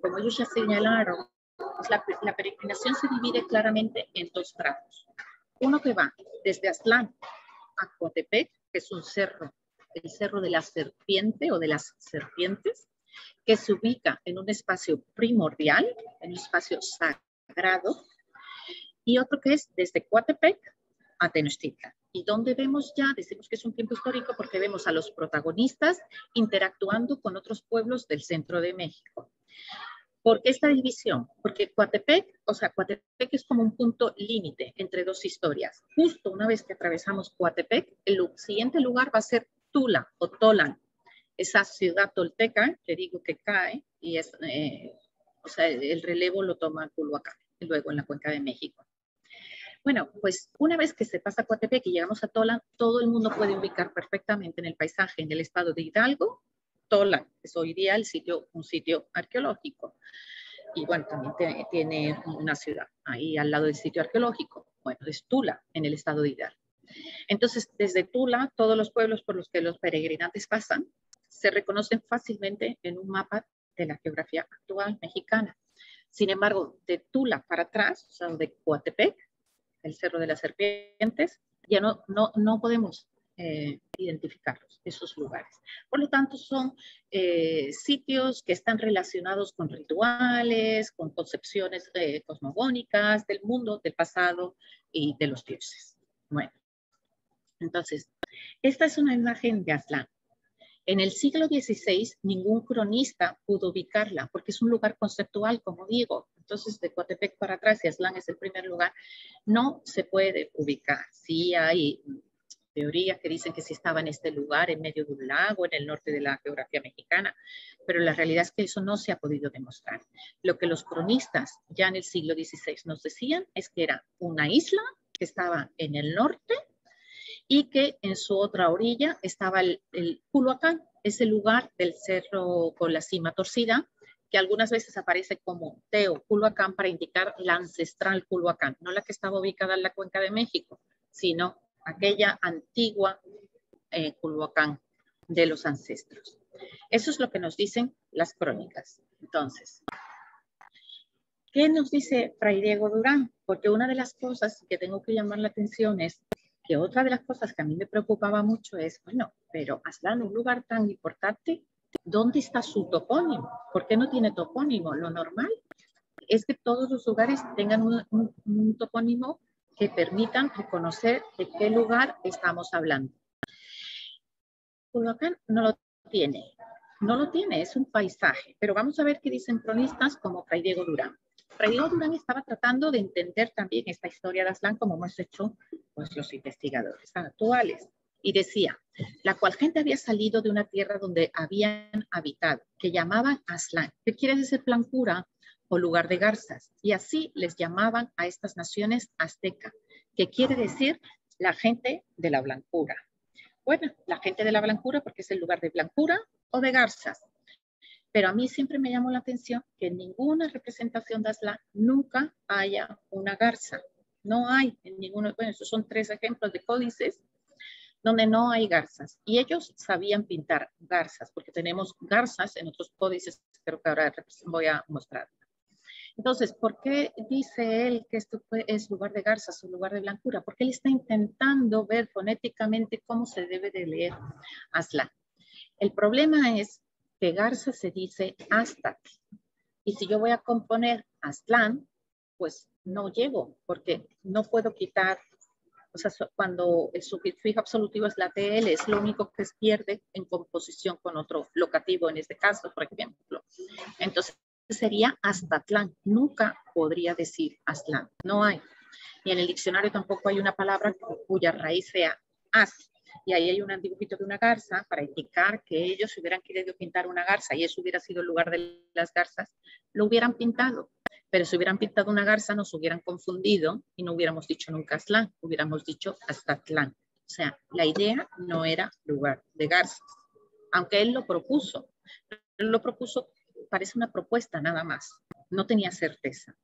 como ellos ya señalaron, pues la peregrinación se divide claramente en dos tramos. Uno que va desde Aztlán a Coatepec, que es un cerro, el Cerro de la Serpiente o de las Serpientes, que se ubica en un espacio primordial, en un espacio sagrado, y otro que es desde Coatepec a Tenochtitlan. Y donde vemos ya, decimos que es un tiempo histórico porque vemos a los protagonistas interactuando con otros pueblos del centro de México. ¿Por qué esta división? Porque Coatepec es como un punto límite entre dos historias. Justo una vez que atravesamos Coatepec, el siguiente lugar va a ser Tula o Tolan, esa ciudad tolteca que digo que cae y es, el relevo lo toma Culhuacán, y luego en la Cuenca de México. Bueno, pues una vez que se pasa a Coatepec y llegamos a Tolan, todo el mundo puede ubicar perfectamente en el paisaje, en el estado de Hidalgo, Tolan, es hoy día un sitio arqueológico. Y bueno, también tiene una ciudad ahí al lado del sitio arqueológico. Bueno, es Tula, en el estado de Hidalgo. Entonces, desde Tula, todos los pueblos por los que los peregrinantes pasan se reconocen fácilmente en un mapa de la geografía actual mexicana. Sin embargo, de Tula para atrás, o sea, de Coatepec, el Cerro de las Serpientes, ya no podemos identificarlos, esos lugares. Por lo tanto, son sitios que están relacionados con rituales, con concepciones cosmogónicas del mundo, del pasado y de los dioses. Bueno, entonces, esta es una imagen de Aztlán. En el siglo XVI, ningún cronista pudo ubicarla, porque es un lugar conceptual, como digo. Entonces, de Coatepec para atrás, y Aztlán es el primer lugar, no se puede ubicar. Sí hay teorías que dicen que sí estaba en este lugar, en medio de un lago, en el norte de la geografía mexicana, pero la realidad es que eso no se ha podido demostrar. Lo que los cronistas ya en el siglo XVI nos decían es que era una isla que estaba en el norte, y que en su otra orilla estaba el Culhuacán, ese lugar del cerro con la cima torcida, que algunas veces aparece como Teo Culhuacán para indicar la ancestral Culhuacán, no la que estaba ubicada en la Cuenca de México, sino aquella antigua Culhuacán de los ancestros. Eso es lo que nos dicen las crónicas. Entonces, ¿qué nos dice Fray Diego Durán? Porque una de las cosas que tengo que llamar la atención es que otra de las cosas que a mí me preocupaba mucho es, bueno, pero Aztlán, un lugar tan importante, ¿dónde está su topónimo? ¿Por qué no tiene topónimo? Lo normal es que todos los lugares tengan un topónimo que permitan reconocer de qué lugar estamos hablando. Culhuacán no lo tiene, es un paisaje, pero vamos a ver qué dicen cronistas como Fray Diego Durán. Fray Diego Durán estaba tratando de entender también esta historia de Aztlán como hemos hecho pues, los investigadores actuales. Y decía, la cual gente había salido de una tierra donde habían habitado, que llamaban Aztlán, que quiere decir blancura o lugar de garzas. Y así les llamaban a estas naciones azteca, que quiere decir la gente de la blancura. Bueno, la gente de la blancura porque es el lugar de blancura o de garzas. Pero a mí siempre me llamó la atención que en ninguna representación de Aztlán nunca haya una garza. No hay en ninguno, bueno, esos son 3 ejemplos de códices donde no hay garzas. Y ellos sabían pintar garzas, porque tenemos garzas en otros códices, creo que ahora voy a mostrar. Entonces, ¿por qué dice él que esto es lugar de garzas o lugar de blancura? Porque él está intentando ver fonéticamente cómo se debe de leer Aztlán. El problema es que garza se dice Aztac. Y si yo voy a componer Aztlán, pues no llego, porque no puedo quitar, o sea, cuando el sufijo absolutivo es la TL, es lo único que se pierde en composición con otro locativo, en este caso, por ejemplo. Entonces, sería Aztatlán. Nunca podría decir Aztlán. No hay. Y en el diccionario tampoco hay una palabra cuya raíz sea Az. Y ahí hay un dibujito de una garza para indicar que ellos si hubieran querido pintar una garza y eso hubiera sido el lugar de las garzas, lo hubieran pintado. Pero si hubieran pintado una garza nos hubieran confundido y no hubiéramos dicho nunca Aztlán, hubiéramos dicho Aztatlán. O sea, la idea no era lugar de garzas, aunque él lo propuso. Él lo propuso, parece una propuesta nada más, no tenía certeza.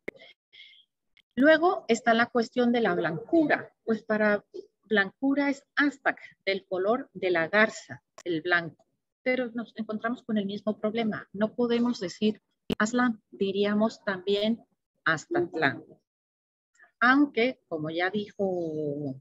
Luego está la cuestión de la blancura, pues para blancura es Aztac, del color de la garza, el blanco. Pero nos encontramos con el mismo problema. No podemos decir Aztlán, diríamos también Aztatlán. Aunque, como ya dijo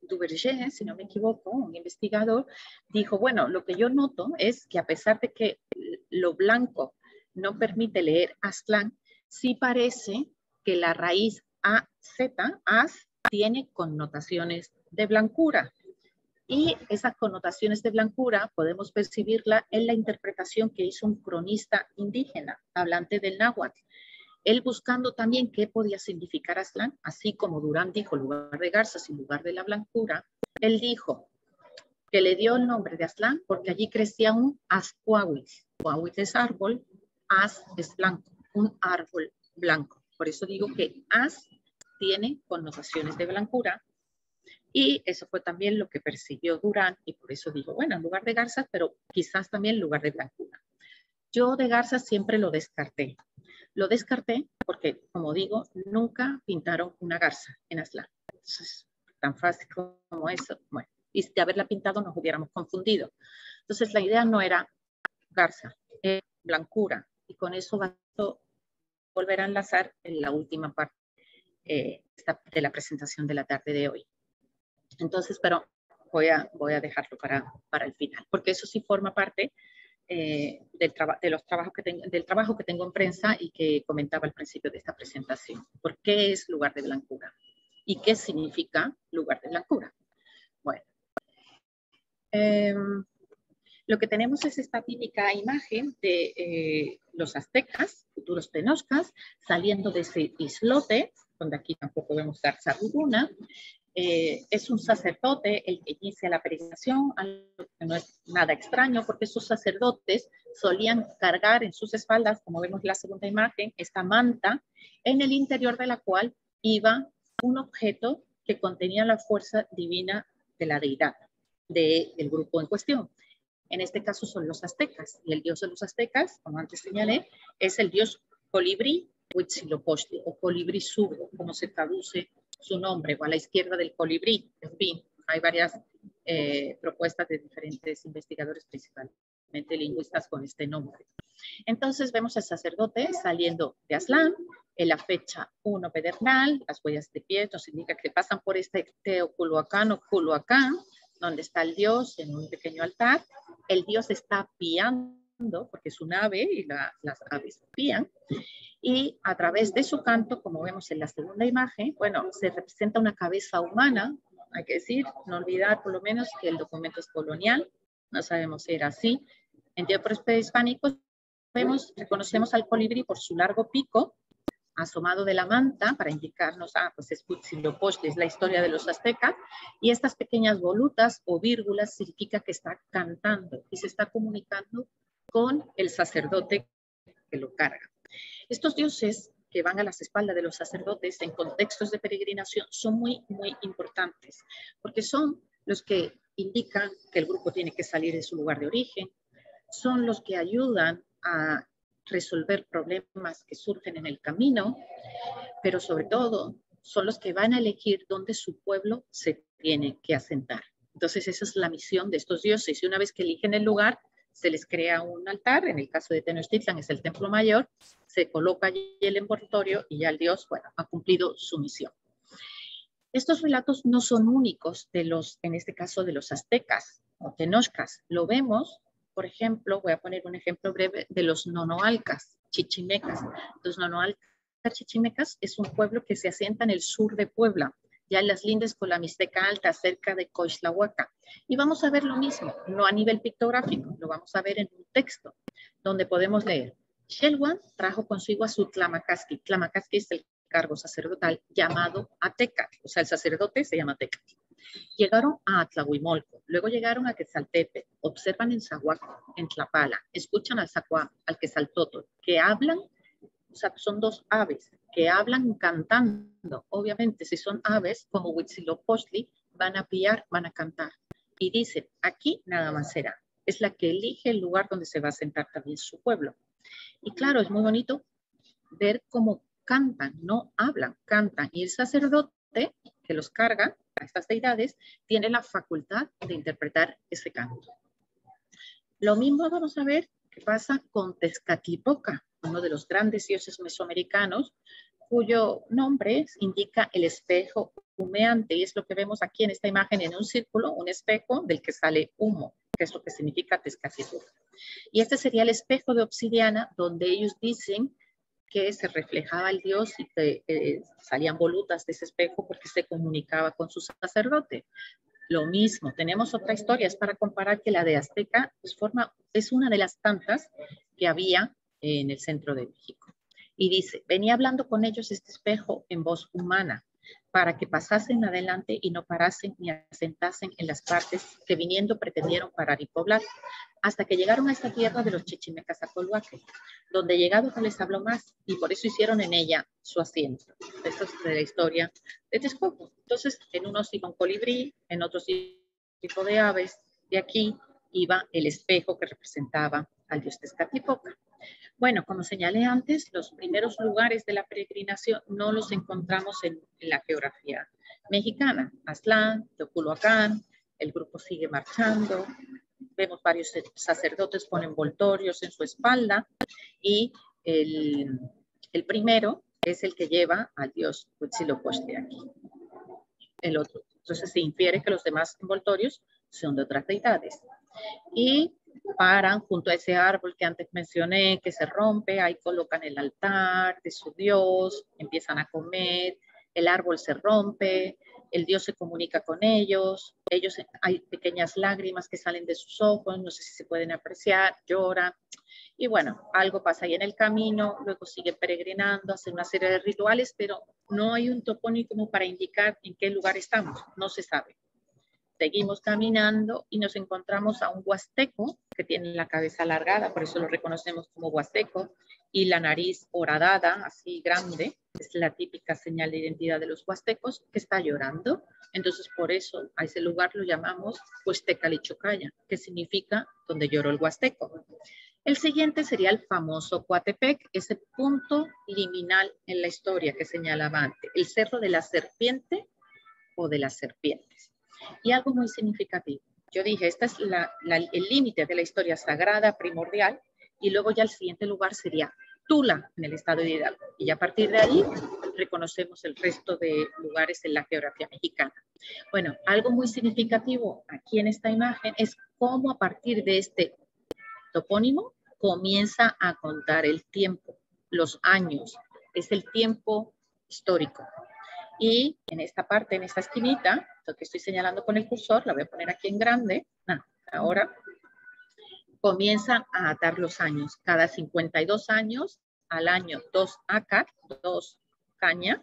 Duverger, si no me equivoco, un investigador, dijo, bueno, lo que yo noto es que a pesar de que lo blanco no permite leer Aztlán, sí parece que la raíz AZ, tiene connotaciones de blancura. Y esas connotaciones de blancura podemos percibirla en la interpretación que hizo un cronista indígena, hablante del náhuatl. Él buscando también qué podía significar Aztlán, así como Durán dijo lugar de garzas y lugar de la blancura, él dijo que le dio el nombre de Aztlán porque allí crecía un azcuahuitl. Cuahuitl es árbol, az es blanco, un árbol blanco. Por eso digo que az tiene connotaciones de blancura y eso fue también lo que persiguió Durán y por eso digo, bueno, en lugar de garzas, pero quizás también en lugar de blancura. Yo de garzas siempre lo descarté. Lo descarté porque, como digo, nunca pintaron una garza en Aztlán. Entonces, tan fácil como eso. Bueno, y de haberla pintado nos hubiéramos confundido. Entonces, la idea no era garza, blancura. Y con eso va a volver a enlazar en la última parte de la presentación de la tarde de hoy. Entonces, pero voy a dejarlo para el final, porque eso sí forma parte del trabajo que tengo en prensa y que comentaba al principio de esta presentación. ¿Por qué es lugar de blancura? ¿Y qué significa lugar de blancura? Bueno, lo que tenemos es esta típica imagen de los aztecas, futuros tenochcas, saliendo de ese islote, donde aquí tampoco vemos garza alguna. Es un sacerdote el que inicia la peregrinación, algo que no es nada extraño, porque esos sacerdotes solían cargar en sus espaldas, como vemos en la segunda imagen, esta manta, en el interior de la cual iba un objeto que contenía la fuerza divina de la deidad, del grupo en cuestión. En este caso son los aztecas, y el dios de los aztecas, como antes señalé, es el dios colibrí, Huitzilopochtli, o colibrí zurdo, como se traduce su nombre, o a la izquierda del colibrí. En fin, hay varias propuestas de diferentes investigadores, principalmente lingüistas, con este nombre. Entonces vemos al sacerdote saliendo de Aztlán, en la fecha 1 pedernal, las huellas de pie nos indican que pasan por este Teoculhuacán o Culhuacán, donde está el dios en un pequeño altar. El dios está piando, porque es un ave y las aves pían, y a través de su canto, como vemos en la segunda imagen, bueno, se representa una cabeza humana, hay que decir, no olvidar por lo menos que el documento es colonial, no sabemos si era así. En tiempos prehispánicos reconocemos al colibrí por su largo pico, asomado de la manta para indicarnos, pues es Huitzilopochtli, es la historia de los aztecas, y estas pequeñas volutas o vírgulas significa que está cantando y se está comunicando con el sacerdote que lo carga. Estos dioses que van a las espaldas de los sacerdotes en contextos de peregrinación son muy, muy importantes, porque son los que indican que el grupo tiene que salir de su lugar de origen, son los que ayudan a resolver problemas que surgen en el camino, pero sobre todo son los que van a elegir dónde su pueblo se tiene que asentar. Entonces esa es la misión de estos dioses y una vez que eligen el lugar, se les crea un altar, en el caso de Tenochtitlan es el templo mayor, se coloca allí el envoltorio y ya el dios, bueno, ha cumplido su misión. Estos relatos no son únicos de los, en este caso, de los aztecas o tenochcas. Lo vemos, por ejemplo, voy a poner un ejemplo breve de los nonoalcas, chichimecas. Los nonoalcas chichimecas es un pueblo que se asienta en el sur de Puebla, ya en las lindes con la Mixteca Alta, cerca de Coixtlahuaca. Y vamos a ver lo mismo, no a nivel pictográfico, lo vamos a ver en un texto, donde podemos leer Xelhuan trajo consigo a su Tlamakasqui. Tlamakasqui es el cargo sacerdotal llamado Atecat, o sea, el sacerdote se llama Atecat. Llegaron a Tlahuimolco, luego llegaron a Quetzaltépetl, observan en Zahuaco, en Tlapala, escuchan al Zacuá, al Quetzaltótl, que hablan, o sea, son dos aves, que hablan cantando. Obviamente, si son aves como Huitzilopochtli, van a piar, van a cantar. Y dicen, aquí nada más será. Es la que elige el lugar donde se va a sentar también su pueblo. Y claro, es muy bonito ver cómo cantan, no hablan, cantan. Y el sacerdote que los carga a estas deidades tiene la facultad de interpretar ese canto. Lo mismo vamos a ver qué pasa con Tezcatlipoca, uno de los grandes dioses mesoamericanos, cuyo nombre indica el espejo humeante, y es lo que vemos aquí en esta imagen, en un círculo, un espejo del que sale humo, que es lo que significa Tezcatlipoca. Y este sería el espejo de obsidiana, donde ellos dicen que se reflejaba el dios y que salían volutas de ese espejo porque se comunicaba con su sacerdote. Lo mismo, tenemos otra historia, es para comparar que la de Azteca pues, es una de las tantas que había en el centro de México. Y dice, venía hablando con ellos este espejo en voz humana, para que pasasen adelante y no parasen ni asentasen en las partes que viniendo pretendieron parar y poblar, hasta que llegaron a esta tierra de los chichimecas Acolhuaque, donde llegado no les habló más, y por eso hicieron en ella su asiento. Esto es de la historia de Texcoco. Entonces, en unos iba un colibrí, en otros tipo de aves, de aquí iba el espejo que representaba al dios Tezcatlipoca. Bueno, como señalé antes, los primeros lugares de la peregrinación no los encontramos en la geografía mexicana. Aztlán, Teoculhuacán, el grupo sigue marchando, vemos varios sacerdotes con envoltorios en su espalda y el primero es el que lleva al dios Huitzilopochtli aquí. El otro. Entonces se infiere que los demás envoltorios son de otras deidades. Y paran junto a ese árbol que antes mencioné, que se rompe, ahí colocan el altar de su dios, empiezan a comer, el árbol se rompe, el dios se comunica con ellos, hay pequeñas lágrimas que salen de sus ojos, no sé si se pueden apreciar, lloran, y bueno, algo pasa ahí en el camino, luego siguen peregrinando, hacen una serie de rituales, pero no hay un topónimo para indicar en qué lugar estamos, no se sabe. Seguimos caminando y nos encontramos a un huasteco que tiene la cabeza alargada, por eso lo reconocemos como huasteco, y la nariz horadada, así grande, es la típica señal de identidad de los huastecos, que está llorando. Entonces, por eso a ese lugar lo llamamos Huastecalichocaya, que significa donde lloró el huasteco. El siguiente sería el famoso Coatepec, ese punto liminal en la historia que señalaba antes, el cerro de la serpiente o de las serpientes. Y algo muy significativo. Yo dije, este es el límite de la historia sagrada primordial, y luego ya el siguiente lugar sería Tula, en el estado de Hidalgo. Y a partir de ahí reconocemos el resto de lugares en la geografía mexicana. Bueno, algo muy significativo aquí en esta imagen es cómo a partir de este topónimo comienza a contar el tiempo, los años, es el tiempo histórico. Y en esta parte, en esta esquinita, lo que estoy señalando con el cursor, la voy a poner aquí en grande, ahora comienza a atar los años. Cada 52 años, al año 2 acat, 2 caña,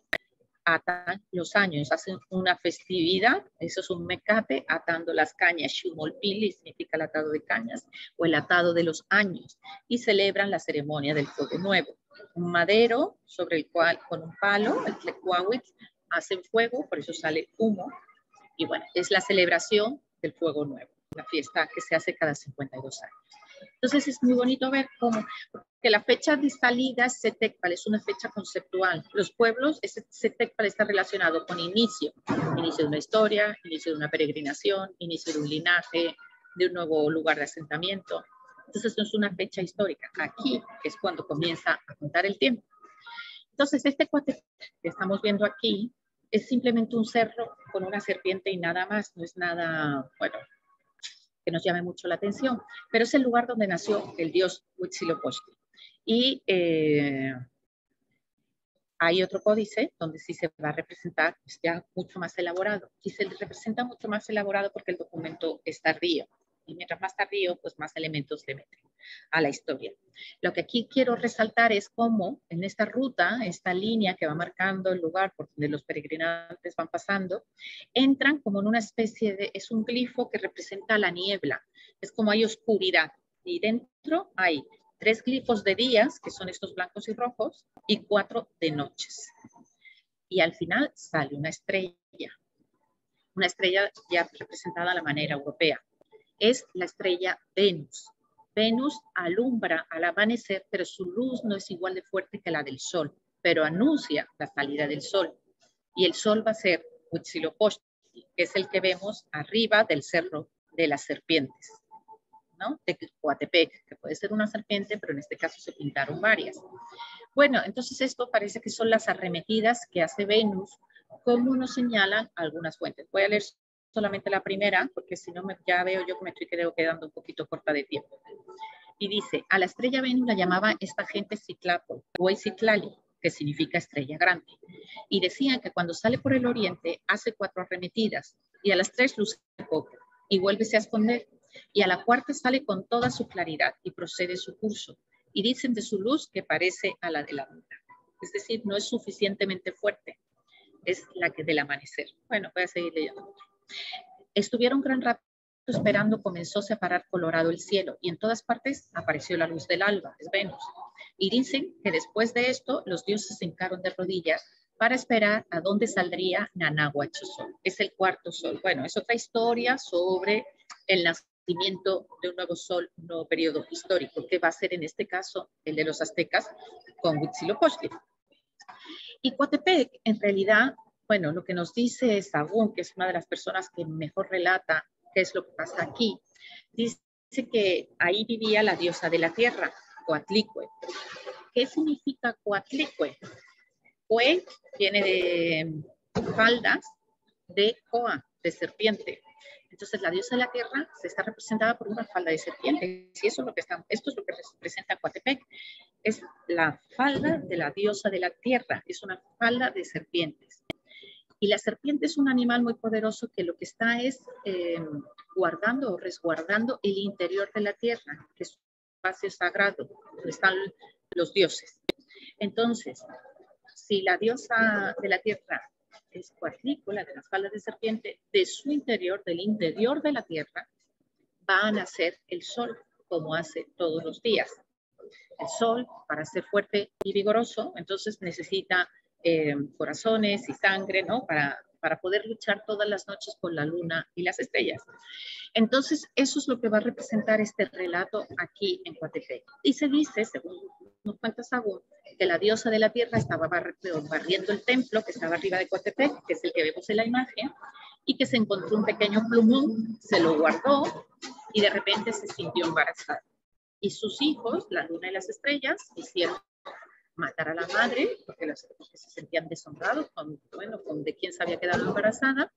atan los años, hacen una festividad, eso es un mecate, atando las cañas, Xumolpili significa el atado de cañas, o el atado de los años, y celebran la ceremonia del fuego nuevo. Un madero sobre el cual, con un palo, el tlecuahuitl, hacen fuego, por eso sale humo, y bueno, es la celebración del fuego nuevo, la fiesta que se hace cada 52 años. Entonces es muy bonito ver cómo, que la fecha de salida es Setecpal, es una fecha conceptual. Los pueblos, ese Setecpal está relacionado con inicio de una historia, inicio de una peregrinación, inicio de un linaje, de un nuevo lugar de asentamiento. Entonces no es una fecha histórica. Aquí es cuando comienza a contar el tiempo. Entonces este cuate que estamos viendo aquí es simplemente un cerro con una serpiente y nada más, no es nada, bueno, que nos llame mucho la atención, pero es el lugar donde nació el dios Huitzilopochtli. Y hay otro códice donde sí se va a representar pues, ya mucho más elaborado. Y se representa mucho más elaborado porque el documento es tardío. Y mientras más tardío, pues más elementos le meten. a la historia. Lo que aquí quiero resaltar es cómo en esta ruta, esta línea que va marcando el lugar por donde los peregrinantes van pasando, entran como en una especie de, es un glifo que representa la niebla, es como hay oscuridad y dentro hay 3 glifos de días, que son estos blancos y rojos, y 4 de noches. Y al final sale una estrella ya representada a la manera europea. Es la estrella Venus. Venus alumbra al amanecer, pero su luz no es igual de fuerte que la del sol, pero anuncia la salida del sol. Y el sol va a ser Huitzilopochtli, que es el que vemos arriba del Cerro de las Serpientes, ¿no? De Coatepec, que puede ser una serpiente, pero en este caso se pintaron varias. Bueno, entonces esto parece que son las arremetidas que hace Venus, como nos señalan algunas fuentes. Voy a leer solamente la primera, porque si no ya veo yo que me estoy quedando un poquito corta de tiempo. Y dice, a la estrella Venus la llamaba esta gente Ciclapo, o Citlali, que significa estrella grande. Y decían que cuando sale por el oriente hace 4 arremetidas, y a las 3 luce poco, y vuélvese a esconder, y a la 4ª sale con toda su claridad, y procede su curso. Y dicen de su luz que parece a la de la luna. Es decir, no es suficientemente fuerte, es la que del amanecer. Bueno, voy a seguir leyendo. Estuvieron gran rato esperando, comenzó a separar colorado el cielo y en todas partes apareció la luz del alba, es Venus. Y dicen que después de esto los dioses se hincaron de rodillas para esperar a dónde saldría Nanahuatzotl. Es el 4º sol. Bueno, es otra historia sobre el nacimiento de un nuevo sol, un nuevo periodo histórico, que va a ser en este caso el de los aztecas con Huitzilopochtli. Y Coatepec, en realidad, bueno, lo que nos dice Sagún, que es una de las personas que mejor relata qué es lo que pasa aquí, dice que ahí vivía la diosa de la tierra, Coatlicue. ¿Qué significa Coatlicue? Cue viene de faldas de coa, de serpiente. Entonces, la diosa de la tierra se está representada por una falda de serpiente. Y eso es lo que esto es lo que representa Coatepec. Es la falda de la diosa de la tierra. Es una falda de serpientes. Y la serpiente es un animal muy poderoso que lo que está es guardando o resguardando el interior de la tierra, que es un espacio sagrado, donde están los dioses. Entonces, si la diosa de la tierra es Coatlicue, de las faldas de serpiente, de su interior, del interior de la tierra, va a nacer el sol, como hace todos los días. El sol, para ser fuerte y vigoroso, entonces necesita corazones y sangre, ¿no? Para poder luchar todas las noches con la luna y las estrellas. Entonces, eso es lo que va a representar este relato aquí en Coatepec. Y se dice, según nos cuenta Sagún, que la diosa de la tierra estaba barriendo el templo que estaba arriba de Coatepec, que es el que vemos en la imagen, y que se encontró un pequeño plumón, se lo guardó y de repente se sintió embarazada. Y sus hijos, la luna y las estrellas, hicieron matar a la madre, porque se sentían deshonrados con de quién se había quedado embarazada.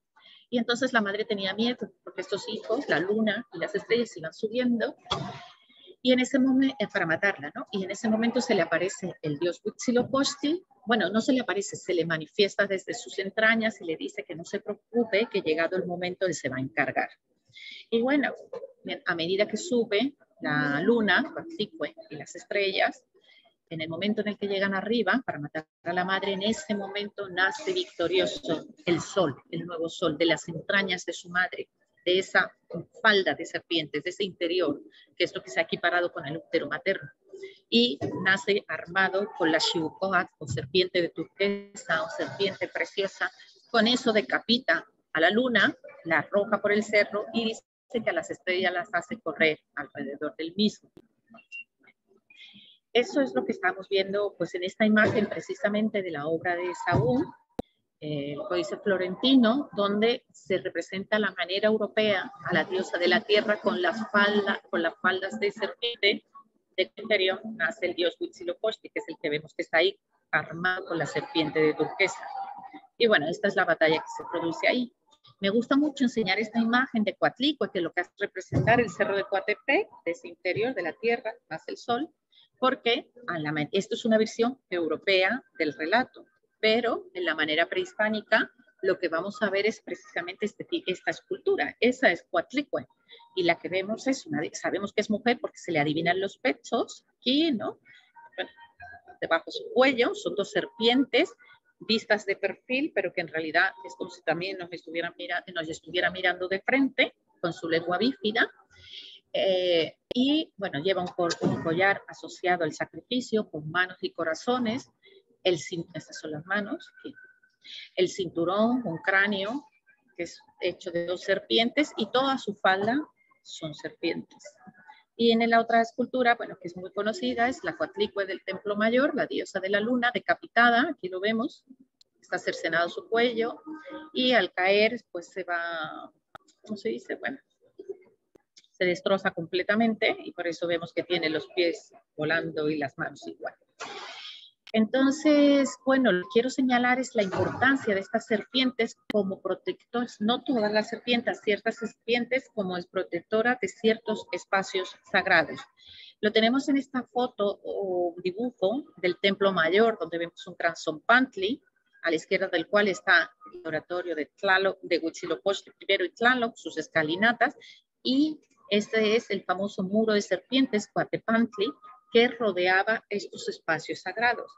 Y entonces la madre tenía miedo, porque estos hijos, la luna y las estrellas, iban subiendo, y en ese momento, para matarla, ¿no? Y en ese momento se le aparece el dios Huitzilopochtli. Bueno, no se le aparece, se le manifiesta desde sus entrañas y le dice que no se preocupe, que llegado el momento él se va a encargar. Y bueno, a medida que sube la luna, Coatlicue, y las estrellas, en el momento en el que llegan arriba para matar a la madre, en ese momento nace victorioso el sol, el nuevo sol, de las entrañas de su madre, de esa falda de serpientes, de ese interior, que es lo que se ha equiparado con el útero materno. Y nace armado con la Xiuhcoatl, o serpiente de turquesa, o serpiente preciosa. Con eso decapita a la luna, la arroja por el cerro y dice que a las estrellas las hace correr alrededor del mismo. Eso es lo que estamos viendo pues, en esta imagen precisamente de la obra de Sagún, el Códice Florentino, donde se representa la manera europea a la diosa de la tierra con las faldas de serpiente. De interior nace el dios Huitzilopochtli, que es el que vemos que está ahí armado con la serpiente de turquesa. Y bueno, esta es la batalla que se produce ahí. Me gusta mucho enseñar esta imagen de Coatlicue, que lo que hace representar el cerro de Coatepec, de ese interior de la tierra, más el sol, porque esto es una versión europea del relato, pero en la manera prehispánica lo que vamos a ver es precisamente esta escultura. Esa es Coatlicue. Y la que vemos es sabemos que es mujer porque se le adivinan los pechos aquí, ¿no? Bueno, debajo de su cuello, son dos serpientes vistas de perfil, pero que en realidad es como si también nos estuviera mirando de frente con su lengua bífida. Y bueno, lleva un collar asociado al sacrificio con manos y corazones. Estas son las manos. Aquí. El cinturón, un cráneo, que es hecho de dos serpientes, y toda su falda son serpientes. Y en la otra escultura, bueno, que es muy conocida, es la Coatlicue del Templo Mayor, la diosa de la luna, decapitada, aquí lo vemos, está cercenado su cuello, y al caer, pues se va, ¿cómo se dice? Bueno, se destroza completamente, y por eso vemos que tiene los pies volando y las manos igual. Entonces, bueno, lo que quiero señalar es la importancia de estas serpientes como protectores, no todas las serpientes, ciertas serpientes como es protectora de ciertos espacios sagrados. Lo tenemos en esta foto o dibujo del Templo Mayor, donde vemos un gran zompantli, a la izquierda del cual está el oratorio de Tlaloc, de Huitzilopochtli I y Tlaloc, sus escalinatas, y este es el famoso muro de serpientes, Coatepantli, que rodeaba estos espacios sagrados.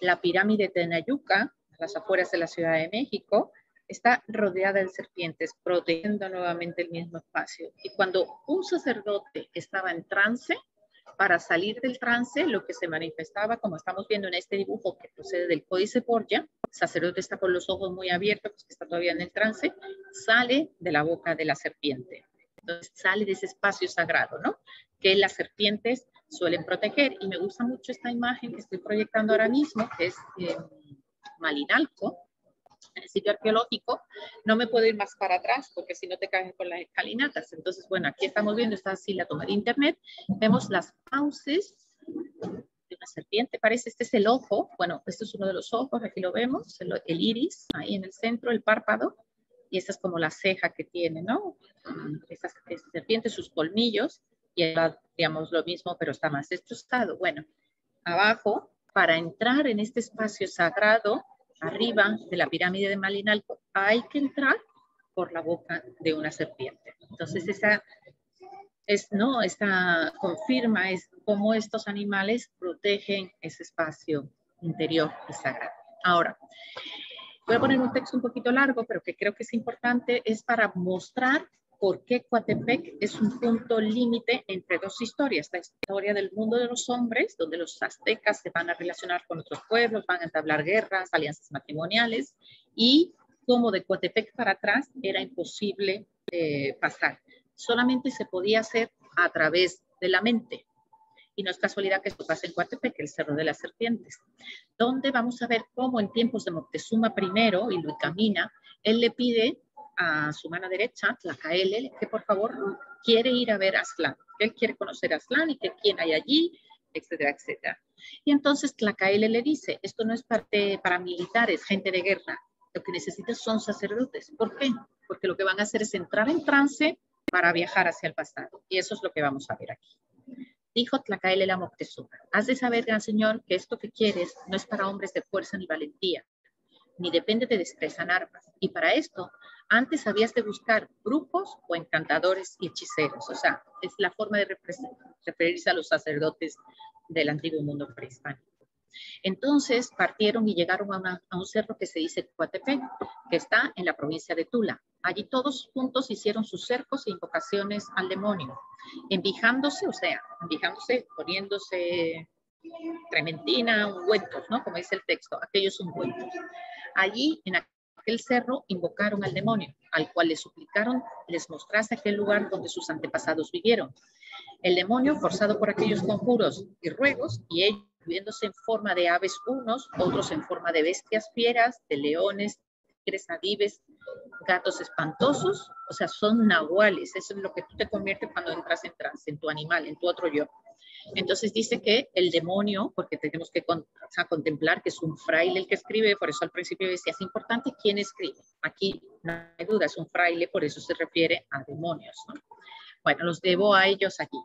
La pirámide de Tenayuca, a las afueras de la Ciudad de México, está rodeada de serpientes, protegiendo nuevamente el mismo espacio. Y cuando un sacerdote estaba en trance, para salir del trance, lo que se manifestaba, como estamos viendo en este dibujo que procede del Códice Borgia, el sacerdote está con los ojos muy abiertos, porque está todavía en el trance, sale de la boca de la serpiente. Entonces sale de ese espacio sagrado, ¿no? Que las serpientes suelen proteger. Y me gusta mucho esta imagen que estoy proyectando ahora mismo, que es Malinalco, en el sitio arqueológico. No me puedo ir más para atrás porque si no te caes con las escalinatas. Entonces, bueno, aquí estamos viendo, esta sí la tomé de internet. Vemos las fauces de una serpiente, parece, este es el ojo. Bueno, este es uno de los ojos, aquí lo vemos, el iris, ahí en el centro, el párpado. Y esta es como la ceja que tiene, ¿no? Esta serpiente, sus colmillos, y era, digamos, lo mismo, pero está más destrozado. Bueno, abajo, para entrar en este espacio sagrado, arriba de la pirámide de Malinalco, hay que entrar por la boca de una serpiente. Entonces, esta confirma es cómo estos animales protegen ese espacio interior y sagrado. Ahora, voy a poner un texto un poquito largo, pero que creo que es importante, es para mostrar por qué Coatepec es un punto límite entre dos historias. La historia del mundo de los hombres, donde los aztecas se van a relacionar con otros pueblos, van a entablar guerras, alianzas matrimoniales, y cómo de Coatepec para atrás era imposible pasar. Solamente se podía hacer a través de la mente. Y no es casualidad que esto pase en Coatepec, el Cerro de las Serpientes, donde vamos a ver cómo en tiempos de Moctezuma I y Luis Camina, él le pide a su mano derecha, Tlacaele, que por favor quiere ir a ver a Aztlán, que él quiere conocer a Aztlán y que quién hay allí, etcétera, etcétera. Y entonces Tlacaele le dice, esto no es parte para militares, gente de guerra, lo que necesitas son sacerdotes. ¿Por qué? Porque lo que van a hacer es entrar en trance para viajar hacia el pasado. Y eso es lo que vamos a ver aquí. Dijo Tlacaele a Moctezuma, has de saber, gran señor, que esto que quieres no es para hombres de fuerza ni valentía, ni depende de destreza en armas. Y para esto, antes habías de buscar brujos o encantadores y hechiceros. O sea, es la forma de referirse a los sacerdotes del antiguo mundo prehispánico. Entonces partieron y llegaron a un cerro que se dice Coatepec, que está en la provincia de Tula. Allí todos juntos hicieron sus cercos e invocaciones al demonio, envijándose, poniéndose trementina, ungüentos, ¿no? Como dice el texto, aquellos ungüentos. Allí, en aquel cerro, invocaron al demonio, al cual le suplicaron les mostrase aquel lugar donde sus antepasados vivieron. El demonio, forzado por aquellos conjuros y ruegos, y ellos viéndose en forma de aves unos, otros en forma de bestias fieras, de leones, tigres, adives, gatos espantosos, o sea, son nahuales. Eso es lo que tú te conviertes cuando entras en trance, en tu animal, en tu otro yo. Entonces dice que el demonio, porque tenemos que contemplar que es un fraile el que escribe, por eso al principio decía, es importante quién escribe. Aquí no hay duda, es un fraile, por eso se refiere a demonios, ¿no? Bueno, los llevo a ellos allí.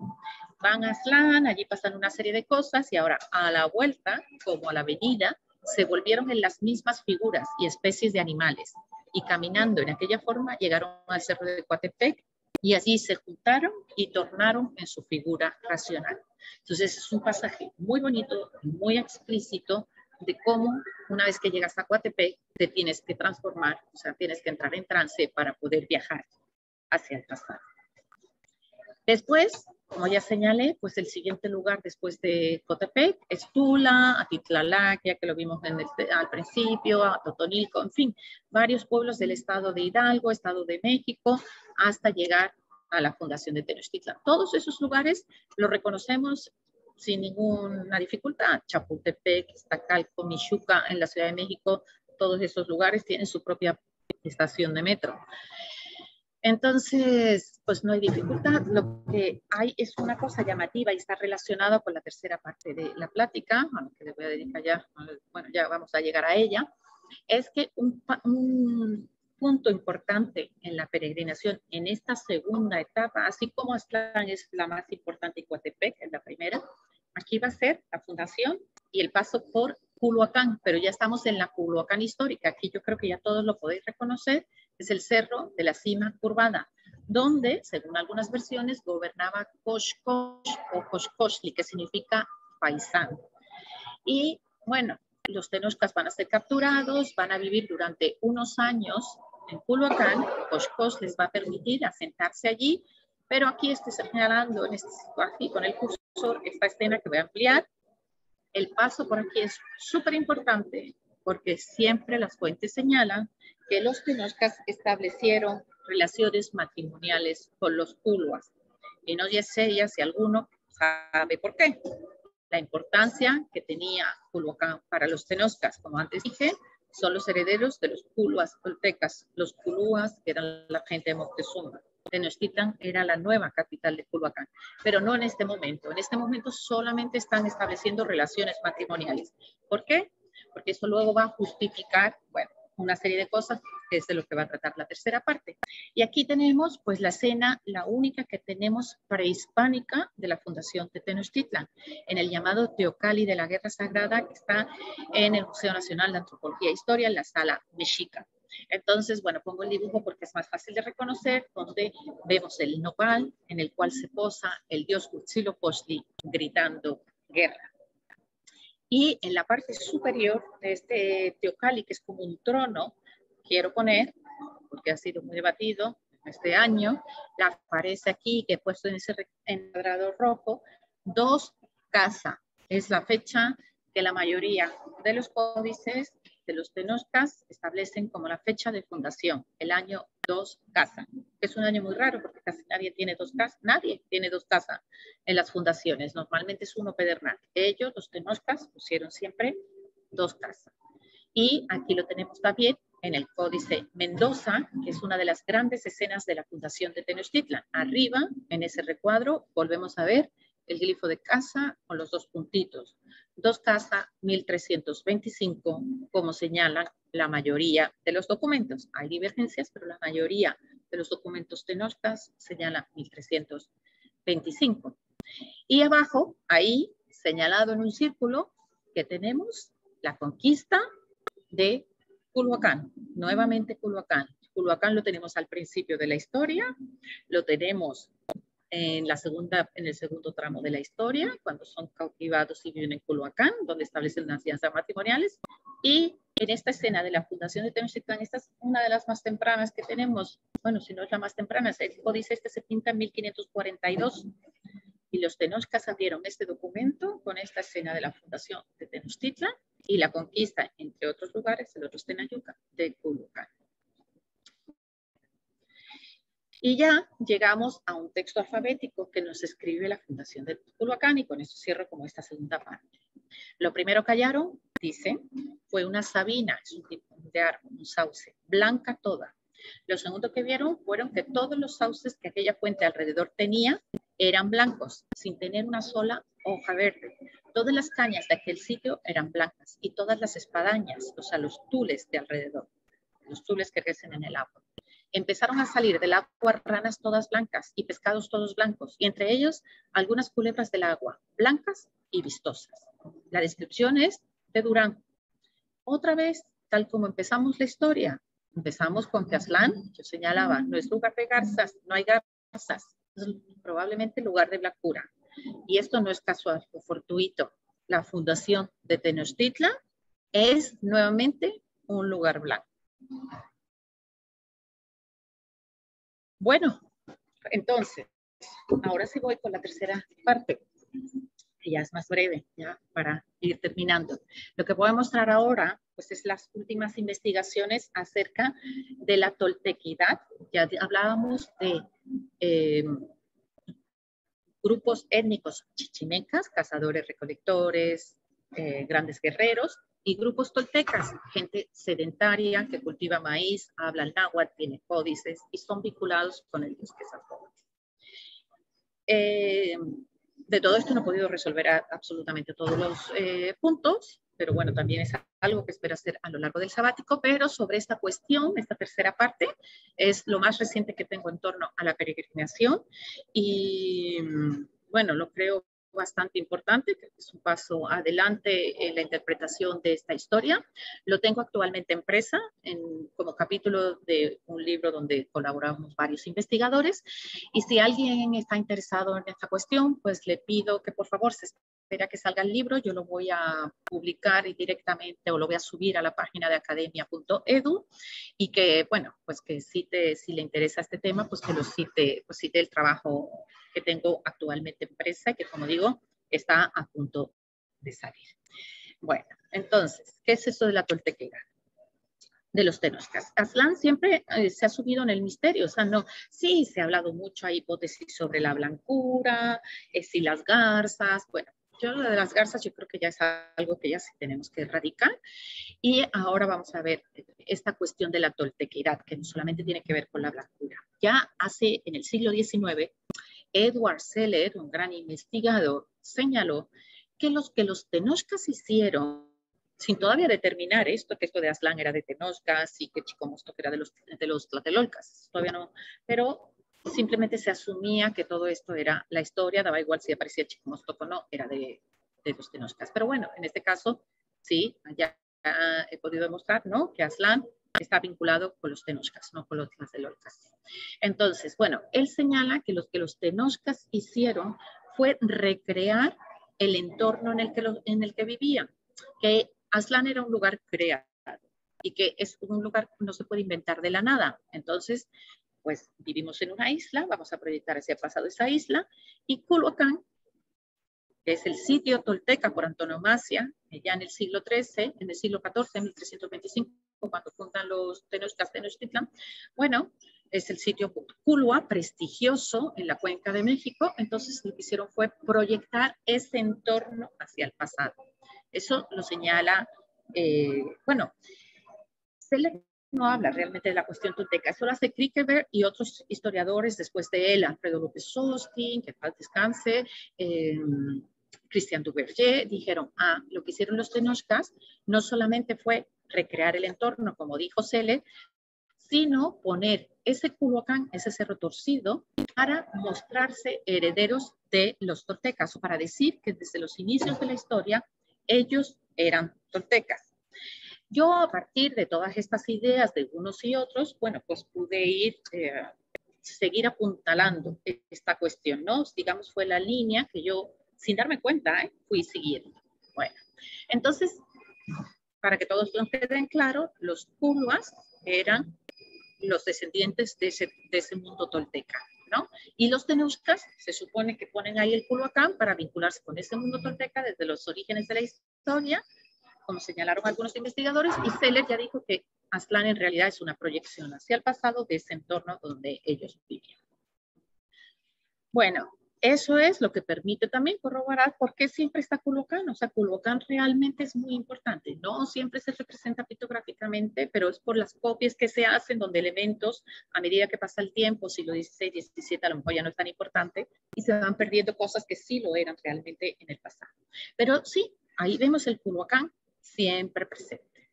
Van a Aztlán, allí pasan una serie de cosas y ahora a la vuelta, como a la venida, se volvieron en las mismas figuras y especies de animales. y caminando en aquella forma llegaron al Cerro de Coatepec y allí se juntaron y tornaron en su figura racional. Entonces es un pasaje muy bonito, muy explícito de cómo una vez que llegas a Coatepec te tienes que transformar, o sea, tienes que entrar en trance para poder viajar hacia el pasado. Después, como ya señalé, pues el siguiente lugar después de Coatepec es Tula, Atitlalaquia, que lo vimos al principio, a Totonilco, en fin, varios pueblos del estado de Hidalgo, estado de México, hasta llegar a la fundación de Tenochtitlan. Todos esos lugares los reconocemos sin ninguna dificultad. Chapultepec, Iztacalco, Mixuca, en la Ciudad de México, todos esos lugares tienen su propia estación de metro. Entonces, pues no hay dificultad. Lo que hay es una cosa llamativa y está relacionada con la tercera parte de la plática, a lo que le voy a dedicar ya, bueno, ya vamos a llegar a ella, es que un punto importante en la peregrinación en esta segunda etapa, así como Aztlán es la más importante y Coatepec es la primera, aquí va a ser la fundación y el paso por Culhuacán, pero ya estamos en la Culhuacán histórica. Aquí yo creo que ya todos lo podéis reconocer. Es el cerro de la cima curvada, donde, según algunas versiones, gobernaba Coxcox o Coxcoxli, que significa paisano. Y bueno, los tenochcas van a ser capturados, van a vivir durante unos años en Culhuacán. Coxcox les va a permitir asentarse allí, pero aquí estoy señalando aquí con el cursor esta escena que voy a ampliar. El paso por aquí es súper importante porque siempre las fuentes señalan que los tenochcas establecieron relaciones matrimoniales con los culuas. Y no sé ya si alguno sabe por qué. La importancia que tenía Culhuacán para los tenochcas, como antes dije, son los herederos de los culuas toltecas, los culuas que eran la gente de Moctezuma. Tenochtitlan era la nueva capital de Culhuacán, pero no en este momento. En este momento solamente están estableciendo relaciones matrimoniales. ¿Por qué? Porque eso luego va a justificar, bueno, una serie de cosas que es de lo que va a tratar la tercera parte. Y aquí tenemos pues la escena, la única que tenemos prehispánica de la fundación de Tenochtitlan, en el llamado Teocalli de la Guerra Sagrada, que está en el Museo Nacional de Antropología e Historia, en la sala mexica. Entonces, bueno, pongo el dibujo porque es más fácil de reconocer, donde vemos el nopal en el cual se posa el dios Huitzilopochtli gritando guerra. Y en la parte superior de este teocalli, que es como un trono, quiero poner, porque ha sido muy debatido este año, aparece aquí, que he puesto en ese encuadrador rojo, 2 Casa. Es la fecha que la mayoría de los códices de los tenochcas establecen como la fecha de fundación, el año 2 Casa. Es un año muy raro porque casi nadie tiene 2 casas, nadie tiene 2 casas en las fundaciones, normalmente es uno pedernal. Ellos, los tenochcas, pusieron siempre 2 casas. Y aquí lo tenemos también en el códice Mendoza, que es una de las grandes escenas de la fundación de Tenochtitlan. Arriba, en ese recuadro, volvemos a ver el glifo de casa con los 2 puntitos. 2 casa 1325, como señalan la mayoría de los documentos. Hay divergencias, pero la mayoría de los documentos tenochcas señalan 1325. Y abajo, ahí, señalado en un círculo, que tenemos la conquista de Culhuacán, nuevamente Culhuacán. Culhuacán lo tenemos al principio de la historia, lo tenemos en el segundo tramo de la historia, cuando son cautivados y viven en Culhuacán, donde establecen las alianzas matrimoniales, y en esta escena de la fundación de Tenochtitlan, esta es una de las más tempranas que tenemos, bueno, si no es la más temprana, el códice este se pinta en 1542, y los tenochcas abrieron este documento con esta escena de la fundación de Tenochtitlan y la conquista, entre otros lugares, el otro es Tenayuca, de Culhuacán. Y ya llegamos a un texto alfabético que nos escribe la fundación de Culhuacán y con eso cierro como esta segunda parte. Lo primero que hallaron, dice, fue una sabina, es un tipo de árbol, un sauce, blanca toda. Lo segundo que vieron fueron que todos los sauces que aquella fuente alrededor tenía eran blancos, sin tener una sola hoja verde. Todas las cañas de aquel sitio eran blancas y todas las espadañas, o sea, los tules de alrededor, los tules que crecen en el agua. Empezaron a salir del agua ranas todas blancas y pescados todos blancos, y entre ellos algunas culebras del agua, blancas y vistosas. La descripción es de Durán. Otra vez, tal como empezamos la historia, Empezamos con que Aslan, yo señalaba, no es lugar de garzas, no hay garzas, es probablemente lugar de blancura. Y esto no es casual o fortuito. La fundación de Tenochtitlan es nuevamente un lugar blanco. Bueno, entonces, ahora sí voy con la tercera parte, que ya es más breve, ya para ir terminando. Lo que voy a mostrar ahora, pues es las últimas investigaciones acerca de la toltequidad. Ya hablábamos de grupos étnicos chichimecas, cazadores-recolectores, grandes guerreros, y grupos toltecas, gente sedentaria que cultiva maíz, habla el náhuatl, tiene códices y son vinculados con el dios Quetzalcóatl. De todo esto no he podido resolver absolutamente todos los puntos, pero bueno, también es algo que espero hacer a lo largo del sabático, pero sobre esta cuestión, esta tercera parte, es lo más reciente que tengo en torno a la peregrinación y bueno, lo creo bastante importante, que es un paso adelante en la interpretación de esta historia. Lo tengo actualmente en presa como capítulo de un libro donde colaboramos varios investigadores y si alguien está interesado en esta cuestión, pues le pido que por favor se espera que salga el libro, yo lo voy a publicar directamente o lo voy a subir a la página de academia.edu y que, bueno, pues que cite, si le interesa este tema, pues que lo cite, pues cite el trabajo que tengo actualmente en presa y que, como digo, está a punto de salir. Bueno, entonces, ¿qué es esto de la toltequera? De los tenochtitlan. Aslan siempre se ha subido en el misterio, o sea, no, sí, se ha hablado mucho, hay hipótesis sobre la blancura, si las garzas, bueno, yo lo de las garzas yo creo que ya es algo que ya sí tenemos que erradicar. Y ahora vamos a ver esta cuestión de la toltequidad, que no solamente tiene que ver con la blancura. Ya hace, en el siglo XIX, Edward Seller, un gran investigador, señaló que los tenochcas hicieron, sin todavía determinar esto, que esto de Aslan era de tenochcas y que Chicomostoc era de los tlatelolcas, todavía no, pero simplemente se asumía que todo esto era la historia, daba igual si aparecía Chicomostoc o no, era de los tenochcas. Pero bueno, en este caso, sí, ya he podido demostrar, ¿no?, que Aslan está vinculado con los tenochcas, no con los tlatelolcas. Entonces, bueno, él señala que los tenochcas hicieron fue recrear el entorno en el que vivían, que Aslan era un lugar creado y que es un lugar que no se puede inventar de la nada. Entonces, pues vivimos en una isla, vamos a proyectar hacia el pasado esa isla, y Culhuacán, que es el sitio tolteca por antonomasia, ya en el siglo XIII, en el siglo XIV, 1325, cuando fundan los tenochcas Tenochtitlan, bueno, es el sitio Culhua, prestigioso en la cuenca de México, entonces lo que hicieron fue proyectar ese entorno hacia el pasado. Eso lo señala, bueno, Seller no habla realmente de la cuestión tolteca, eso lo hace Kierkegaard y otros historiadores después de él, Alfredo López Soskin, que paz descanse, Christian Duverger, dijeron, lo que hicieron los tenochcas no solamente fue recrear el entorno, como dijo Seller, sino poner ese Culhuacán, ese cerro torcido, para mostrarse herederos de los toltecas, o para decir que desde los inicios de la historia ellos eran toltecas. Yo, a partir de todas estas ideas de unos y otros, bueno, pues pude seguir apuntalando esta cuestión, ¿no? Digamos, fue la línea que yo, sin darme cuenta, fui siguiendo. Bueno, entonces, para que todos nos queden claro, los culhuas eran los descendientes de ese mundo tolteca, ¿no? Y los tenochcas se supone que ponen ahí el Culhuacán para vincularse con ese mundo tolteca desde los orígenes de la historia, como señalaron algunos investigadores, y Seller ya dijo que Aztlán en realidad es una proyección hacia el pasado de ese entorno donde ellos vivían. Bueno, eso es lo que permite también corroborar por qué siempre está Culhuacán. O sea, Culhuacán realmente es muy importante. No siempre se representa pictográficamente, pero es por las copias que se hacen, donde elementos, a medida que pasa el tiempo, siglo XVI, XVII, a lo mejor ya no es tan importante, y se van perdiendo cosas que sí lo eran realmente en el pasado. Pero sí, ahí vemos el Culhuacán siempre presente.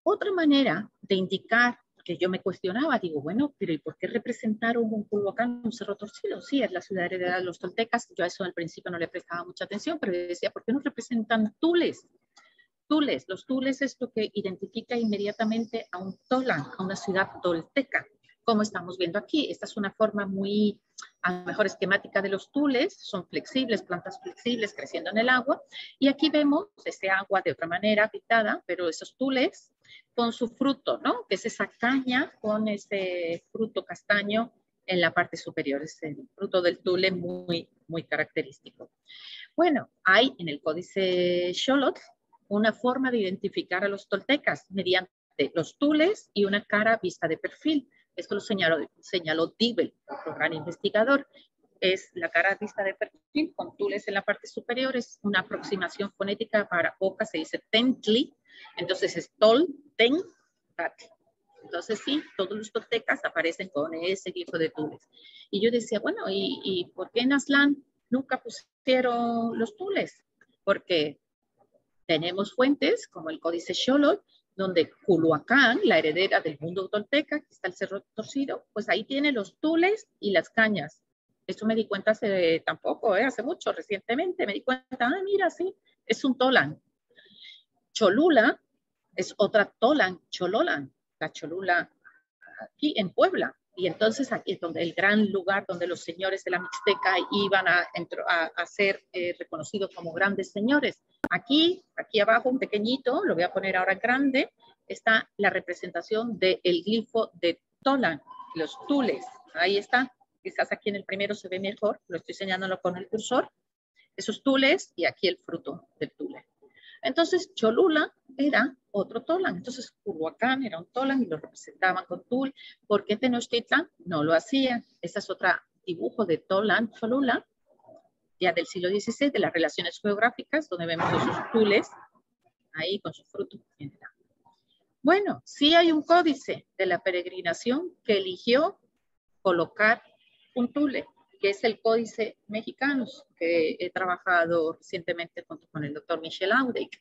Otra manera de indicar que yo me cuestionaba, digo, bueno, pero ¿y por qué representaron un Culhuacán, un cerro torcido? Sí, es la ciudad heredera de los toltecas. Yo a eso al principio no le prestaba mucha atención, pero decía, ¿por qué no representan tules? tules. Los tules es lo que identifica inmediatamente a un tolan, a una ciudad tolteca, como estamos viendo aquí. Esta es una forma muy, a lo mejor, esquemática de los tules. Son flexibles, plantas flexibles creciendo en el agua. Y aquí vemos ese agua de otra manera habitada, pero esos tules con su fruto, ¿no? Que es esa caña con ese fruto castaño en la parte superior. Es el fruto del tule muy, muy característico. Bueno, hay en el Códice Xolotl una forma de identificar a los toltecas mediante los tules y una cara vista de perfil. Esto lo señaló Dibel, otro gran investigador. Es la cara vista de perfil con tules en la parte superior. Es una aproximación fonética para boca, se dice tentli. Entonces es tol, ten, tat. Entonces sí, todos los toltecas aparecen con ese glifo de tules. Y yo decía, bueno, ¿y por qué en Aztlán nunca pusieron los tules? Porque tenemos fuentes como el Códice Xolotl, donde Culhuacán, la heredera del mundo tolteca, que está el Cerro Torcido, pues ahí tiene los tules y las cañas. Esto me di cuenta hace tampoco, hace mucho, recientemente, me di cuenta, mira, sí, es un tolan. Cholula es otra tolan, chololan, la Cholula aquí en Puebla. Y entonces aquí es donde el gran lugar donde los señores de la Mixteca iban a ser reconocidos como grandes señores. Aquí abajo, un pequeñito, lo voy a poner ahora grande, está la representación del glifo de Tolan, los tules. Ahí está. Quizás aquí en el primero se ve mejor, lo estoy señalándolo con el cursor. Esos tules y aquí el fruto del tule. Entonces, Cholula era otro tolan. Entonces, Culhuacán era un tolan y lo representaban con tul. ¿Por qué Tenochtitlan no lo hacía? Ese es otro dibujo de tolan, Cholula, ya del siglo XVI, de las relaciones geográficas, donde vemos esos tules ahí con su fruto. Bueno, sí hay un códice de la peregrinación que eligió colocar un tule, que es el Códice Mexicanos, que he trabajado recientemente junto con el doctor Michel Audeck.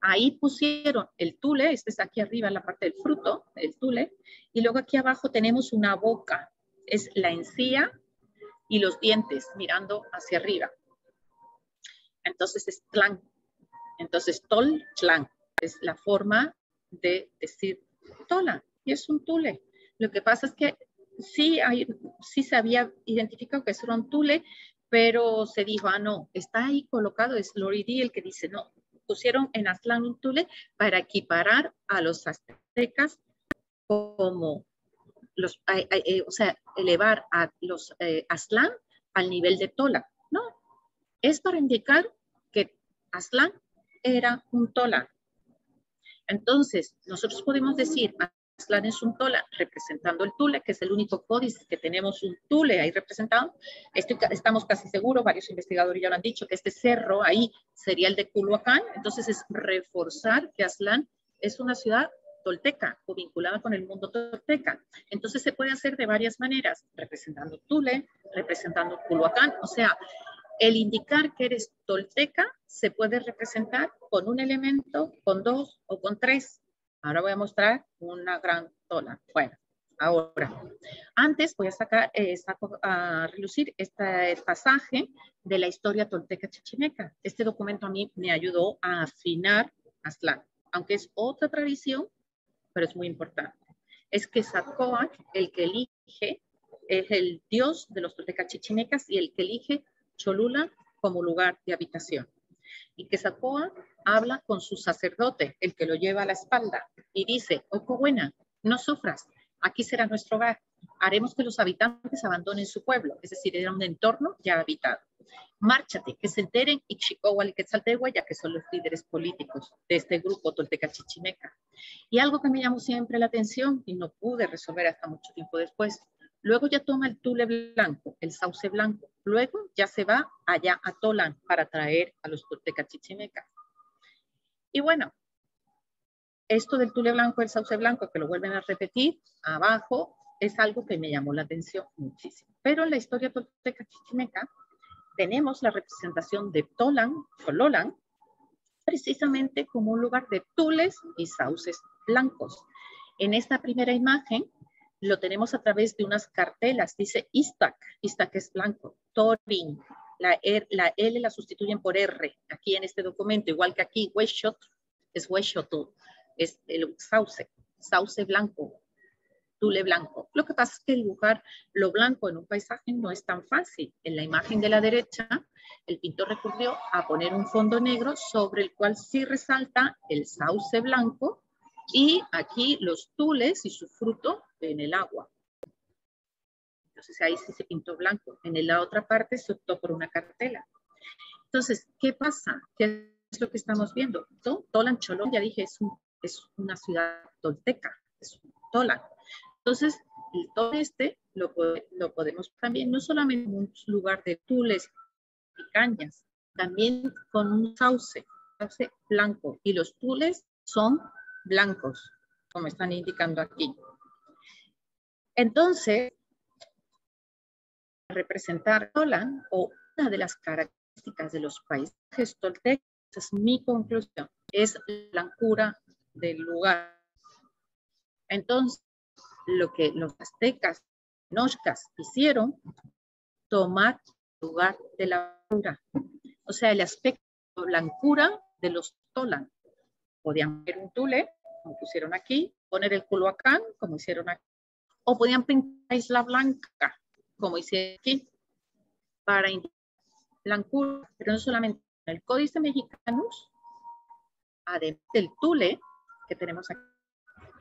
Ahí pusieron el tule, este está aquí arriba en la parte del fruto, el tule, y luego aquí abajo tenemos una boca, es la encía y los dientes mirando hacia arriba. Entonces es tlán. Entonces tol, tlán, es la forma de decir tola, y es un tule. Lo que pasa es que sí se había identificado que es un tule, pero se dijo, no, está ahí colocado, es Lori D el que dice, no, pusieron en Aztlán un tule para equiparar a los aztecas como o sea, elevar a los Aztlán al nivel de Tola. No, es para indicar que Aztlán era un Tola. Entonces, nosotros podemos decir, Aztlán es un tola representando el tule, que es el único códice que tenemos un tule ahí representado. Estamos casi seguros, varios investigadores ya lo han dicho, que este cerro ahí sería el de Culhuacán. Entonces es reforzar que Aztlán es una ciudad tolteca o vinculada con el mundo tolteca. Entonces se puede hacer de varias maneras, representando tule, representando Culhuacán, o sea, el indicar que eres tolteca se puede representar con un elemento, con dos o con tres. Ahora voy a mostrar una gran tola. Bueno, ahora, antes voy a saco a relucir este pasaje de la historia tolteca chichimeca. Este documento a mí me ayudó a afinar Aztlán, aunque es otra tradición, pero es muy importante. Es que Quetzalcóatl, el que elige, es el dios de los toltecas chichimecas y el que elige Cholula como lugar de habitación. Y Quetzalcóatl habla con su sacerdote, el que lo lleva a la espalda, y dice, Ocobuena, no sufras, aquí será nuestro hogar, haremos que los habitantes abandonen su pueblo, es decir, era un entorno ya habitado. Márchate, que se enteren Ixicóhuatl y Quetzaltecua, que son los líderes políticos de este grupo tolteca chichimeca. Y algo que me llamó siempre la atención y no pude resolver hasta mucho tiempo después, luego ya toma el tule blanco, el sauce blanco. Luego ya se va allá a Tolan para traer a los toltecas chichimecas. Y bueno, esto del tule blanco, el sauce blanco, que lo vuelven a repetir abajo, es algo que me llamó la atención muchísimo. Pero en la historia tolteca chichimeca tenemos la representación de Tolan, Xololan, precisamente como un lugar de tules y sauces blancos. En esta primera imagen lo tenemos a través de unas cartelas, dice Iztac es blanco, Torin, la L la sustituyen por R, aquí en este documento, igual que aquí, Huexot, es huechotu, es el sauce blanco, tule blanco. Lo que pasa es que dibujar lo blanco en un paisaje no es tan fácil. En la imagen de la derecha, el pintor recurrió a poner un fondo negro sobre el cual sí resalta el sauce blanco y aquí los tules y su fruto en el agua. Entonces ahí sí se pintó blanco. En la otra parte se optó por una cartela. Entonces, ¿qué pasa? ¿Qué es lo que estamos viendo? Tolan Cholón, ya dije, es una ciudad tolteca, es un Tolan. Entonces, el Tolan lo podemos también, no solamente en un lugar de tules y cañas, también con un sauce blanco. Y los tules son blancos, como están indicando aquí. Entonces, representar Tolan, o una de las características de los paisajes toltecas, es mi conclusión, es la blancura del lugar. Entonces, lo que los aztecas, nochcas hicieron, tomar lugar de la blancura. O sea, el aspecto de blancura de los Tolan. Podían ver un tule, como pusieron aquí, poner el Culhuacán, como hicieron aquí, o podían pintar Isla Blanca, como hicieron aquí, para indicar blancura. Pero no solamente en el Códice Mexicanus, además del tule que tenemos aquí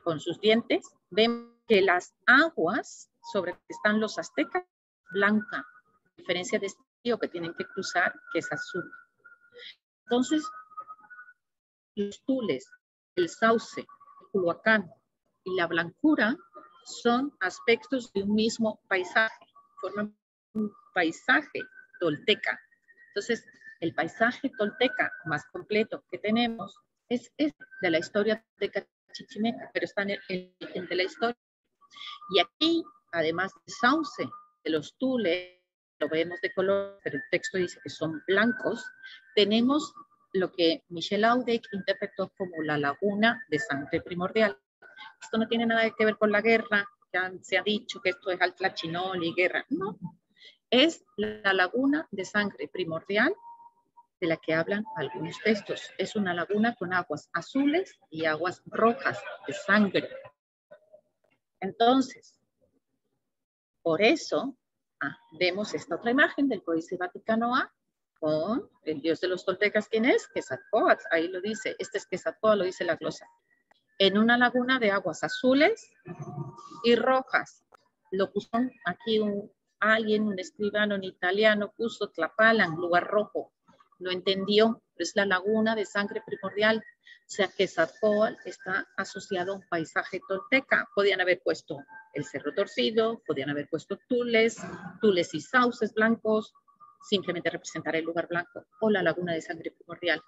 con sus dientes, vemos que las aguas sobre las que están los aztecas, blanca, a diferencia de este río que tienen que cruzar, que es azul. Entonces, los tules, el sauce, el Culhuacán y la blancura son aspectos de un mismo paisaje, forman un paisaje tolteca. Entonces, el paisaje tolteca más completo que tenemos es de la historia tolteca chichimeca, pero está en el de la historia. Y aquí, además del sauce, de los tules, lo vemos de color, pero el texto dice que son blancos, tenemos lo que Michel Audek interpretó como la laguna de sangre primordial. Esto no tiene nada que ver con la guerra, ya se ha dicho que esto es Altlachinol y guerra, no. Es la laguna de sangre primordial de la que hablan algunos textos. Es una laguna con aguas azules y aguas rojas de sangre. Entonces, por eso vemos esta otra imagen del Códice Vaticano A con el dios de los toltecas, ¿quién es? Quetzalcóatl, ahí lo dice, este es Quetzalcóatl, lo dice la glosa. En una laguna de aguas azules y rojas. Lo puso aquí alguien, un escribano en italiano, puso Tlapalan, lugar rojo. No entendió, es la laguna de sangre primordial. O sea, Quetzalcóatl está asociado a un paisaje tolteca. Podían haber puesto el Cerro Torcido, podían haber puesto tules y sauces blancos, simplemente representar el lugar blanco, o la laguna de sangre primordial.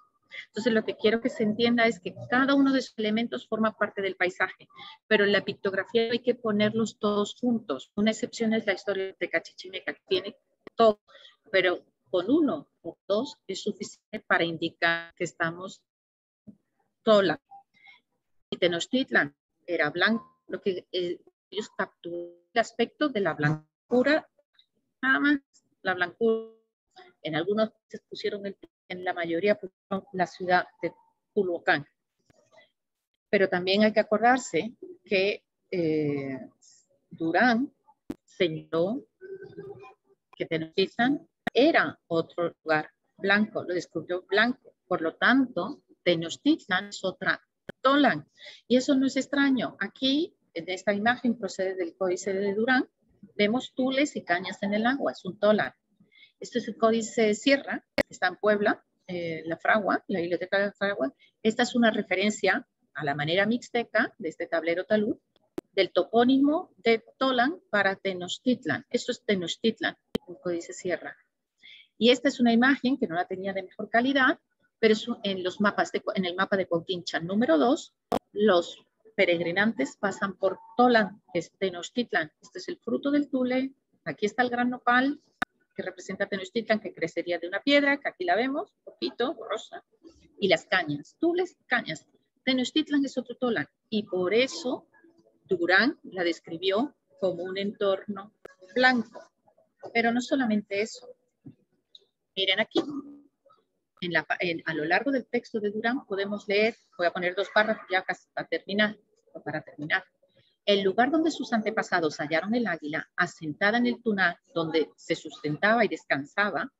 Entonces, lo que quiero que se entienda es que cada uno de esos elementos forma parte del paisaje, pero en la pictografía hay que ponerlos todos juntos. Una excepción es la historia de Cachichimeca, que tiene todo, pero con uno o dos es suficiente para indicar que estamos Tola. Y Tenochtitlan era blanco, lo que ellos capturaron el aspecto de la blancura, nada más, la blancura. En algunos pusieron en la mayoría pusieron la ciudad de Culhuacán. Pero también hay que acordarse que Durán señaló que Tenochtitlan era otro lugar blanco, lo descubrió blanco. Por lo tanto, Tenochtitlan es otra Tolan. Y eso no es extraño. Aquí, en esta imagen procede del Códice de Durán, vemos tules y cañas en el agua, es un Tolan. Este es el Códice Sierra, que está en Puebla, la Fragua, la biblioteca de la Fragua. Esta es una referencia a la manera mixteca de este tablero talud, del topónimo de Tolan para Tenochtitlan. Esto es Tenochtitlan, el Códice Sierra. Y esta es una imagen que no la tenía de mejor calidad, pero es en el mapa de Cuautinchan número 2, los peregrinantes pasan por Tolan, que es Tenochtitlan. Este es el fruto del tule. Aquí está el gran nopal, que representa Tenochtitlan, que crecería de una piedra, que aquí la vemos, un poquito, rosa, y las cañas, tules, cañas. Tenochtitlan es otro Tolan, y por eso Durán la describió como un entorno blanco. Pero no solamente eso. Miren aquí, a lo largo del texto de Durán podemos leer, voy a poner 2 párrafos ya casi para terminar. El lugar donde sus antepasados hallaron el águila, asentada en el tunal donde se sustentaba y descansaba,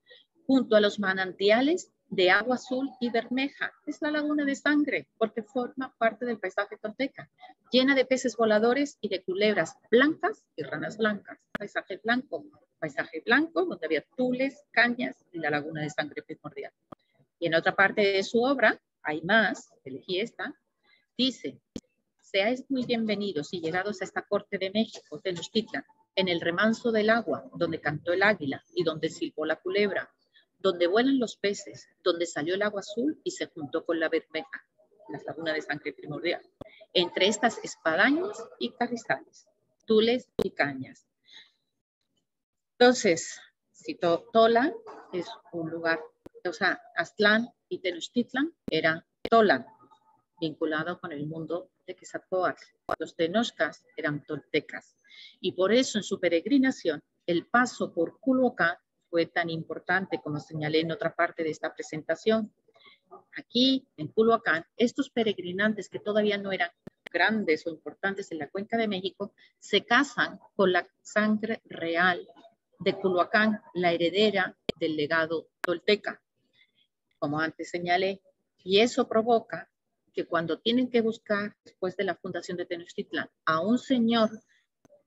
junto a los manantiales de agua azul y bermeja. Es la laguna de sangre, porque forma parte del paisaje tolteca, llena de peces voladores y de culebras blancas y ranas blancas. Paisaje blanco, donde había tules, cañas y la laguna de sangre primordial. Y en otra parte de su obra, hay más, elegí esta, dice: seáis muy bienvenidos y llegados a esta corte de México, Tenochtitlan, en el remanso del agua, donde cantó el águila y donde silbó la culebra, donde vuelan los peces, donde salió el agua azul y se juntó con la bermeja, la laguna de sangre primordial, entre estas espadañas y carrizales, tules y cañas. Entonces, si Tolan es un lugar, o sea, Aztlán y Tenochtitlan era Tolan, vinculado con el mundo de Quetzalcóatl. Los tenochcas eran toltecas y por eso en su peregrinación el paso por Culhuacán fue tan importante, como señalé en otra parte de esta presentación. Aquí en Culhuacán, estos peregrinantes que todavía no eran grandes o importantes en la Cuenca de México, se casan con la sangre real de Culhuacán, la heredera del legado tolteca, como antes señalé, y eso provoca que cuando tienen que buscar, después de la fundación de Tenochtitlan, a un señor,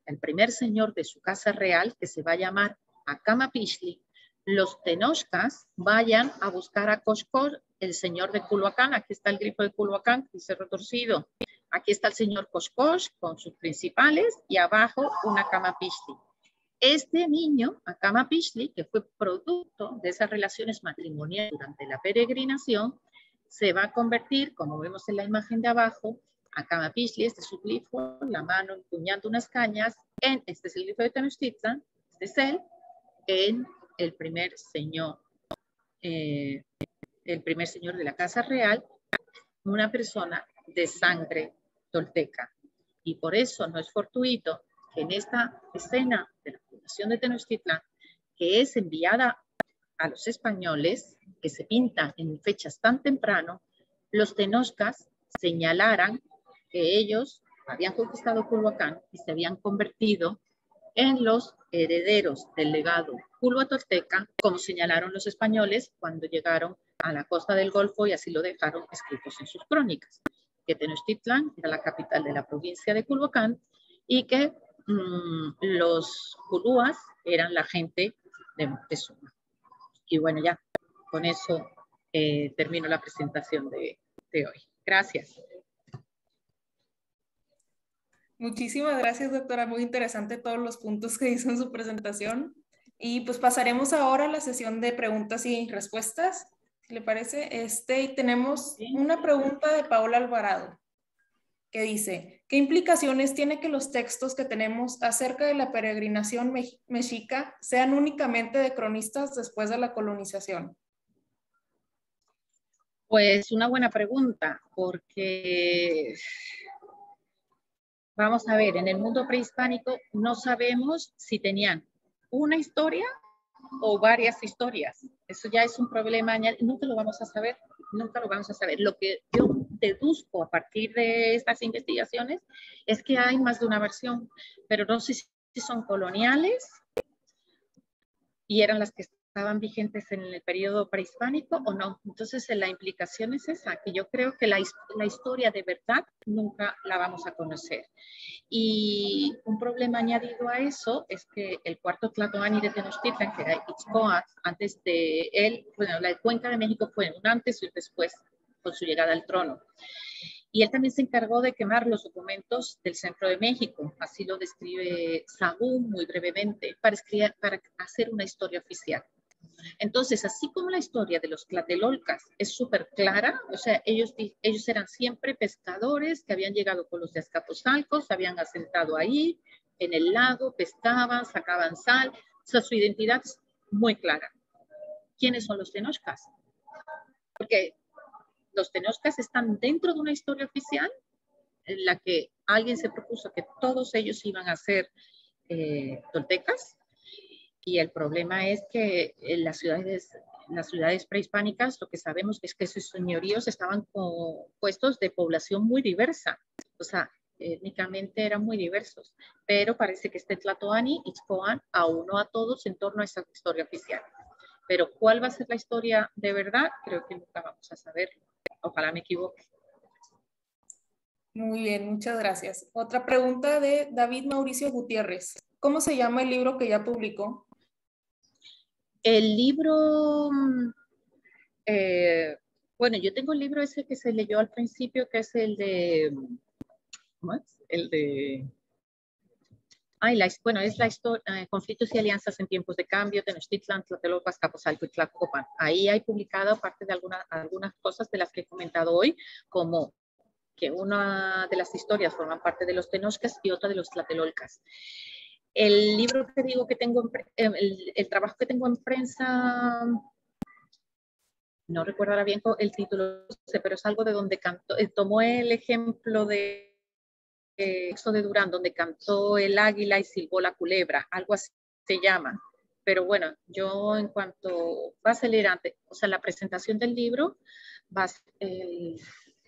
el primer señor de su casa real, que se va a llamar Acamapixtli, los tenochcas vayan a buscar a Coxcos, el señor de Culhuacán. Aquí está el grifo de Culhuacán, el cerro torcido. Aquí está el señor Coxcos con sus principales y abajo una Acamapixtli. Este niño, Acamapixtli, que fue producto de esas relaciones matrimoniales durante la peregrinación, se va a convertir, como vemos en la imagen de abajo, Acamapixtli, este es su glifo, la mano empuñando unas cañas, este es el glifo de Tenochtitlan, este es él, en el primer señor de la Casa Real, una persona de sangre tolteca. Y por eso no es fortuito que en esta escena de la fundación de Tenochtitlan, que es enviada a los españoles, que se pinta en fechas tan temprano, los tenochcas señalaran que ellos habían conquistado Culhuacán y se habían convertido en los herederos del legado culhuatolteca, como señalaron los españoles cuando llegaron a la costa del Golfo, y así lo dejaron escritos en sus crónicas, que Tenochtitlan era la capital de la provincia de Culhuacán y que los culúas eran la gente de Moctezuma. Y bueno, ya con eso termino la presentación de hoy. Gracias.
Muchísimas gracias, doctora. Muy interesante todos los puntos que hizo en su presentación. Y pues pasaremos ahora a la sesión de preguntas y respuestas, si le parece. Y tenemos una pregunta de Paola Alvarado, que dice: ¿qué implicaciones tiene que los textos que tenemos acerca de la peregrinación mexica sean únicamente de cronistas después de la colonización?
Pues una buena pregunta, porque vamos a ver, en el mundo prehispánico no sabemos si tenían una historia o varias historias. Eso ya es un problema, nunca lo vamos a saber, nunca lo vamos a saber. Lo que yo deduzco a partir de estas investigaciones es que hay más de una versión, pero no sé si son coloniales y eran las que estaban vigentes en el periodo prehispánico o no. Entonces la implicación es esa, que yo creo que la historia de verdad nunca la vamos a conocer. Y un problema añadido a eso es que el cuarto Tlatoani de Tenochtitlan, que era Itzcoatl, antes de él, bueno, la Cuenca de México fue un antes y un después con su llegada al trono. Y él también se encargó de quemar los documentos del centro de México, así lo describe Sahagún muy brevemente, para hacer una historia oficial. Entonces, así como la historia de los tlatelolcas es súper clara, o sea, ellos eran siempre pescadores que habían llegado con los de Azcapotzalco, se habían asentado ahí, en el lago, pescaban, sacaban sal, o sea, su identidad es muy clara. ¿Quiénes son los tenochcas? Porque los tenochcas están dentro de una historia oficial en la que alguien se propuso que todos ellos iban a ser toltecas. Y el problema es que en las ciudades las ciudades prehispánicas, lo que sabemos es que sus señoríos estaban compuestos de población muy diversa, o sea, étnicamente eran muy diversos, pero parece que este Tlatoani y Ixcoán aunó a todos en torno a esa historia oficial. Pero ¿cuál va a ser la historia de verdad? Creo que nunca vamos a saberlo. Ojalá me equivoque.
Muy bien, muchas gracias. Otra pregunta de David Mauricio Gutiérrez. ¿Cómo se llama el libro que ya publicó?
El libro, bueno, yo tengo el libro ese que se leyó al principio, que es el de, ¿cómo es? El de, bueno, es la historia, conflictos y alianzas en tiempos de cambio, Tenochtitlan, Tlatelolco, Azcapotzalco y Tlacopan. Ahí hay publicado, aparte de algunas cosas de las que he comentado hoy, como que una de las historias forman parte de los tenochcas y otra de los tlatelolcas. El libro que digo que tengo, el trabajo que tengo en prensa, no recuerdo ahora bien el título, pero es algo de donde cantó, tomó el ejemplo de texto de Durán, donde cantó el águila y silbó la culebra, algo así se llama. Pero bueno, yo en cuanto va a salir antes, o sea, la presentación del libro va a ser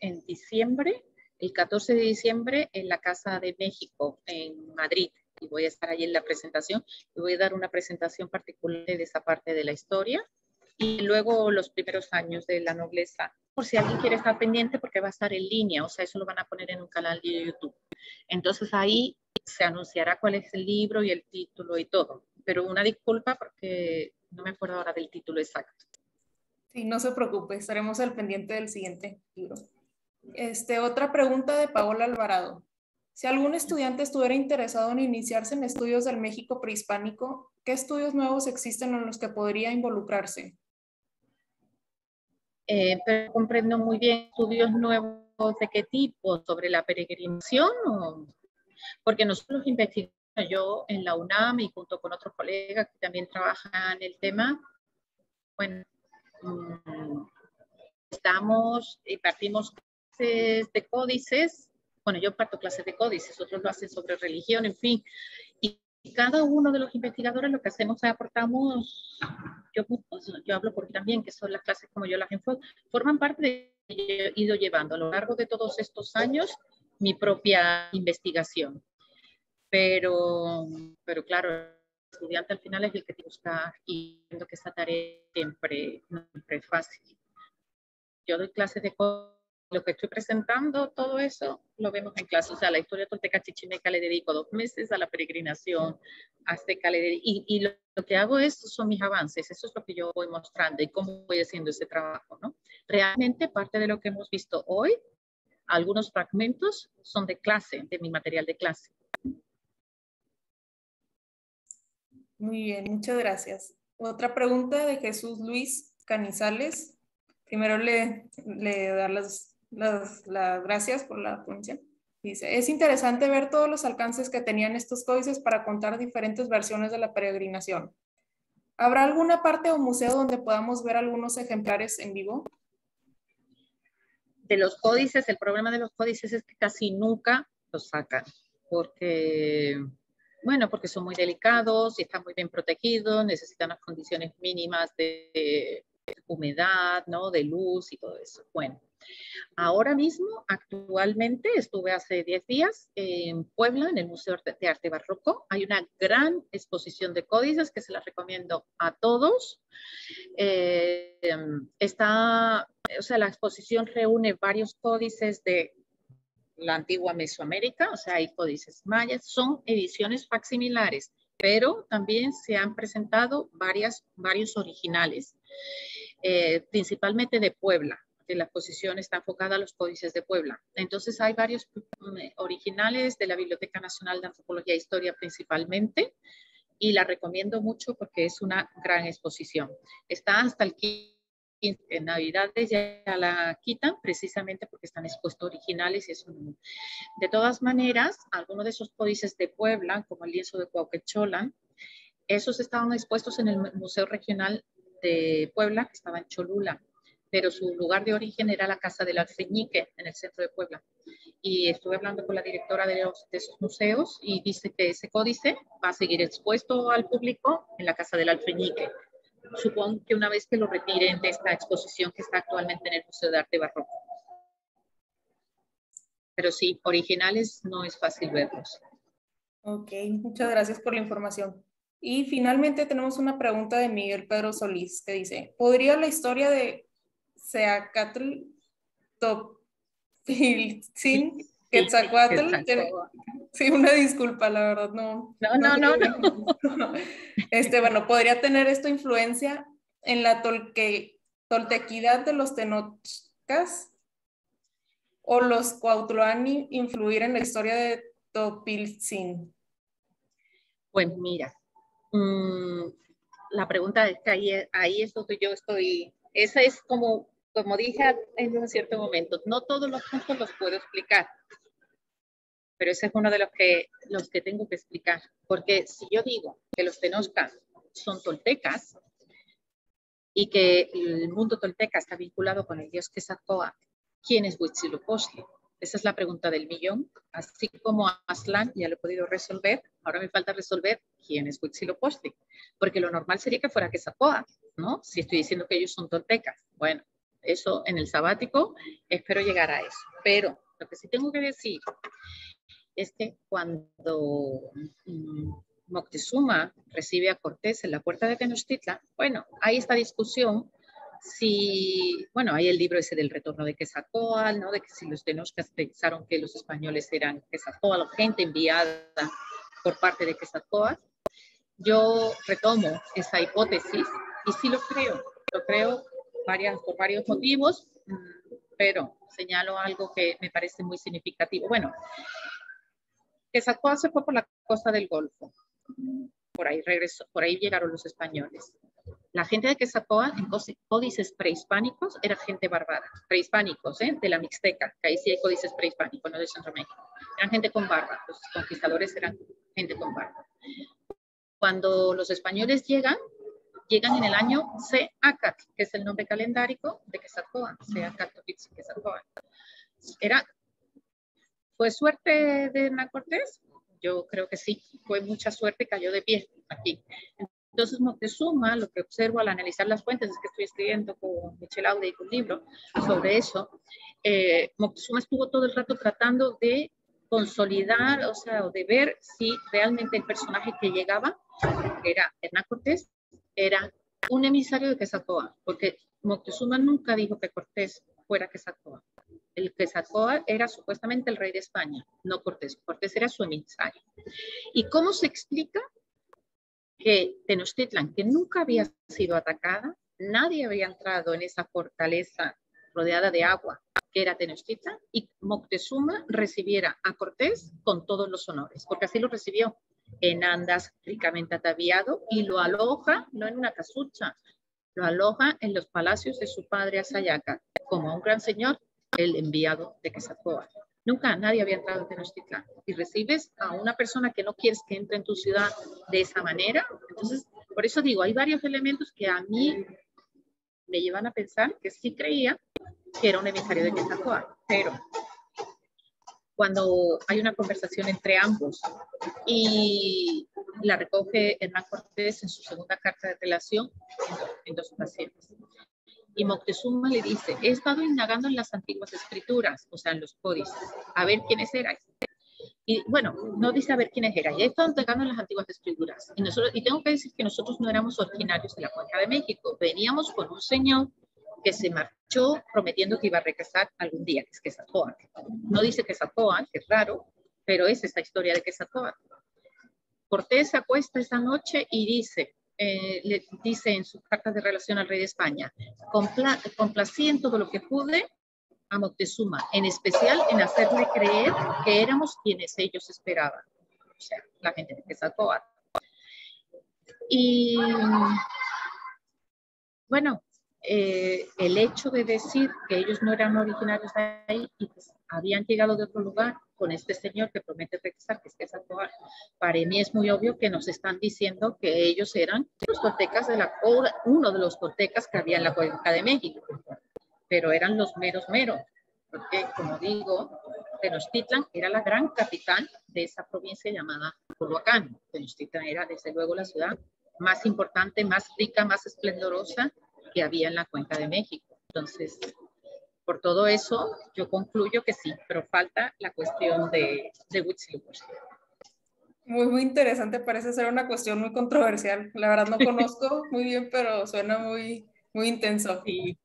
en diciembre, el 14 de diciembre, en la Casa de México, en Madrid. Y voy a estar allí en la presentación y voy a dar una presentación particular de esa parte de la historia. Y luego los primeros años de la nobleza, por si alguien quiere estar pendiente, porque va a estar en línea, o sea, eso lo van a poner en un canal de YouTube. Entonces ahí se anunciará cuál es el libro y el título y todo. Pero una disculpa porque no me acuerdo ahora del título exacto.
Sí, no se preocupe, estaremos al pendiente del siguiente libro. Otra pregunta de Paola Alvarado. Si algún estudiante estuviera interesado en iniciarse en estudios del México prehispánico, ¿qué estudios nuevos existen en los que podría involucrarse?
Pero comprendo muy bien estudios nuevos de qué tipo, sobre la peregrinación, porque nosotros investigamos, yo en la UNAM y junto con otros colegas que también trabajan en el tema, bueno, estamos y partimos clases de códices, bueno, yo parto clases de códices, otros lo hacen sobre religión, en fin, y cada uno de los investigadores lo que hacemos es aportamos, yo hablo porque también, que son las clases como yo las enfoco, forman parte de que yo he ido llevando a lo largo de todos estos años mi propia investigación. Pero claro, el estudiante al final es el que te busca y viendo que esa tarea siempre, no siempre es fácil. Yo doy clases de lo que estoy presentando, todo eso lo vemos en clase. O sea, la historia tolteca chichimeca le dedico 2 meses, a la peregrinación azteca le dedico, y lo que hago son mis avances, eso es lo que yo voy mostrando y cómo voy haciendo ese trabajo, ¿no? Realmente parte de lo que hemos visto hoy, algunos fragmentos son de clase, de mi material de clase.
Muy bien, muchas gracias. Otra pregunta de Jesús Luis Canizales. Primero le dar las gracias por la ponencia. Dice, es interesante ver todos los alcances que tenían estos códices para contar diferentes versiones de la peregrinación. ¿Habrá alguna parte o museo donde podamos ver algunos ejemplares en vivo?
De los códices, el problema de los códices es que casi nunca los sacan, porque, bueno, porque son muy delicados y están muy bien protegidos, necesitan las condiciones mínimas de humedad, ¿no? De luz y todo eso. Bueno, ahora mismo, actualmente, estuve hace 10 días en Puebla, en el Museo de Arte Barroco. Hay una gran exposición de códices que se las recomiendo a todos. O sea, la exposición reúne varios códices de la antigua Mesoamérica, o sea, hay códices mayas, son ediciones facsimilares, pero también se han presentado varios originales, principalmente de Puebla, que la exposición está enfocada a los códices de Puebla. Entonces hay varios originales de la Biblioteca Nacional de Antropología e Historia principalmente, y la recomiendo mucho porque es una gran exposición. Está hasta el 15, en Navidades ya la quitan precisamente porque están expuestos originales y eso. De todas maneras, algunos de esos códices de Puebla, como el lienzo de Cuauhtémoc, esos estaban expuestos en el Museo Regional de Puebla, que estaba en Cholula, pero su lugar de origen era la Casa del Alfeñique, en el centro de Puebla. Y estuve hablando con la directora de esos museos y dice que ese códice va a seguir expuesto al público en la Casa del Alfeñique. supongo que una vez que lo retiren de esta exposición que está actualmente en el Museo de Arte Barroco. Pero sí, originales no es fácil verlos.
Ok, muchas gracias por la información. Y finalmente tenemos una pregunta de Miguel Pedro Solís que dice, ¿podría la historia de Seacatl Topiltzin Quetzalcóatl? Sí, una disculpa, la verdad, no.
No.
Bueno, ¿podría tener esto influencia en la toltequidad de los tenochcas? ¿O los Cuautloani influir en la historia de Topiltzin?
Pues mira, la pregunta es que ahí es donde yo estoy. Esa es como dije en un cierto momento, no todos los puntos los puedo explicar, pero ese es uno de los que tengo que explicar. Porque si yo digo que los tenochcas son toltecas y que el mundo tolteca está vinculado con el dios Quetzalcóatl, ¿quién es Huitzilopochtli? Esa es la pregunta del millón. Así como Aztlán ya lo he podido resolver, ahora me falta resolver quién es Huitzilopochtli, porque lo normal sería que fuera Quetzalcóatl, ¿no? Si estoy diciendo que ellos son toltecas. Bueno, eso en el sabático espero llegar a eso. Pero lo que sí tengo que decir es que cuando Moctezuma recibe a Cortés en la puerta de Tenochtitlan, bueno, hay esta discusión bueno, hay el libro ese del retorno de Quetzalcóatl, ¿no? De que si los tenochcas pensaron que los españoles eran Quetzalcóatl, gente enviada por parte de Quetzalcóatl. Yo retomo esa hipótesis y sí lo creo por varios motivos, pero señalo algo que me parece muy significativo. Bueno, Quetzalcóatl se fue por la costa del Golfo, por ahí regresó, por ahí llegaron los españoles. La gente de Quetzalcóatl en códices prehispánicos era gente bárbara, prehispánicos, de la Mixteca, que ahí sí hay códices prehispánicos, no de Centroamérica. Eran gente con barba, los conquistadores eran gente con barba. Cuando los españoles llegan en el año Seacatl, que es el nombre calendárico de Quetzalcóatl, Seacatl Quetzalcóatl. ¿Fue suerte de Hernán Cortés? Yo creo que sí, fue mucha suerte, cayó de pie aquí. Entonces Moctezuma, lo que observo al analizar las fuentes, es que estoy escribiendo con Michel Aude un libro sobre eso, Moctezuma estuvo todo el rato tratando de consolidar, o sea, de ver si realmente el personaje que llegaba, que era Hernán Cortés, era un emisario de Quetzalcóatl, porque Moctezuma nunca dijo que Cortés fuera Quetzalcóatl. El Quetzalcóatl era supuestamente el rey de España, no Cortés. Cortés era su emisario. ¿Y cómo se explica que Tenochtitlan, que nunca había sido atacada, nadie había entrado en esa fortaleza rodeada de agua, que era Tenochtitlan, y Moctezuma recibiera a Cortés con todos los honores, porque así lo recibió en andas ricamente ataviado y lo aloja, no en una casucha, lo aloja en los palacios de su padre Azayaca, como a un gran señor, el enviado de Quetzalcóatl. Nunca nadie había entrado en Tenochtitlan y recibes a una persona que no quieres que entre en tu ciudad de esa manera. Entonces, por eso digo, hay varios elementos que a mí me llevan a pensar que sí creía que era un emisario de Quetzalcóatl, pero cuando hay una conversación entre ambos y la recoge Hernán Cortés en su segunda carta de relación en dos ocasiones. Y Moctezuma le dice, he estado indagando en las antiguas escrituras, o sea, en los códices, a ver quiénes eran. Y bueno, no dice a ver quiénes eran, ya he estado indagando en las antiguas escrituras. Y tengo que decir que nosotros no éramos originarios de la Cuenca de México, veníamos con un señor que se marchó prometiendo que iba a regresar algún día, que es Quetzalcóatl. No dice Quetzalcóatl, que es raro, pero es esta historia de Quetzalcóatl. Cortés se acuesta esa noche y dice, le dice en sus cartas de relación al rey de España, complací en todo lo que pude a Moctezuma, en especial en hacerle creer que éramos quienes ellos esperaban, o sea, la gente de Quetzalcóatl. Y bueno, el hecho de decir que ellos no eran originarios de ahí y pues habían llegado de otro lugar con este señor que promete regresar, que es Quetzalcóatl, para mí es muy obvio que nos están diciendo que ellos eran los toltecas uno de los toltecas que había en la Cuenca de México, pero eran los meros, porque como digo, Tenochtitlan era la gran capital de esa provincia llamada Culhuacán. Tenochtitlan era desde luego la ciudad más importante, más rica, más esplendorosa que había en la Cuenca de México. Entonces, por todo eso, yo concluyo que sí, pero falta la cuestión de Huitzilopochtli.
Muy interesante, parece ser una cuestión muy controversial. La verdad no conozco muy bien, pero suena muy intenso.
Sí.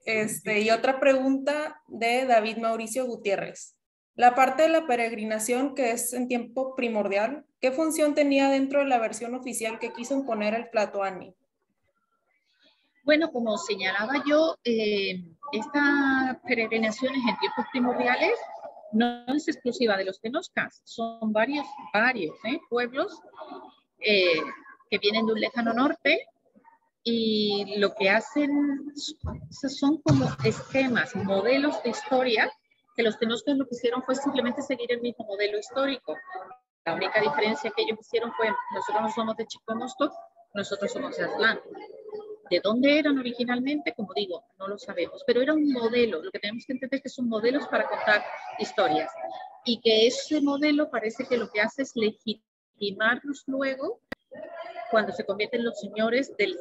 Y otra pregunta de David Mauricio Gutiérrez. La parte de la peregrinación que es en tiempo primordial, ¿qué función tenía dentro de la versión oficial que quiso imponer el Tlatoani?
Bueno, como señalaba yo, estas peregrinaciones en tiempos primordiales no es exclusiva de los Tenochcas, son varios pueblos que vienen de un lejano norte y lo que hacen son como esquemas, modelos de historia, que los Tenochcas lo que hicieron fue simplemente seguir el mismo modelo histórico. La única diferencia que ellos hicieron fue, nosotros no somos de Chicomostoc, nosotros somos de Aztlán. ¿De dónde eran originalmente? Como digo, no lo sabemos, pero era un modelo. Lo que tenemos que entender es que son modelos para contar historias y que ese modelo parece que lo que hace es legitimarlos luego cuando se convierten los señores del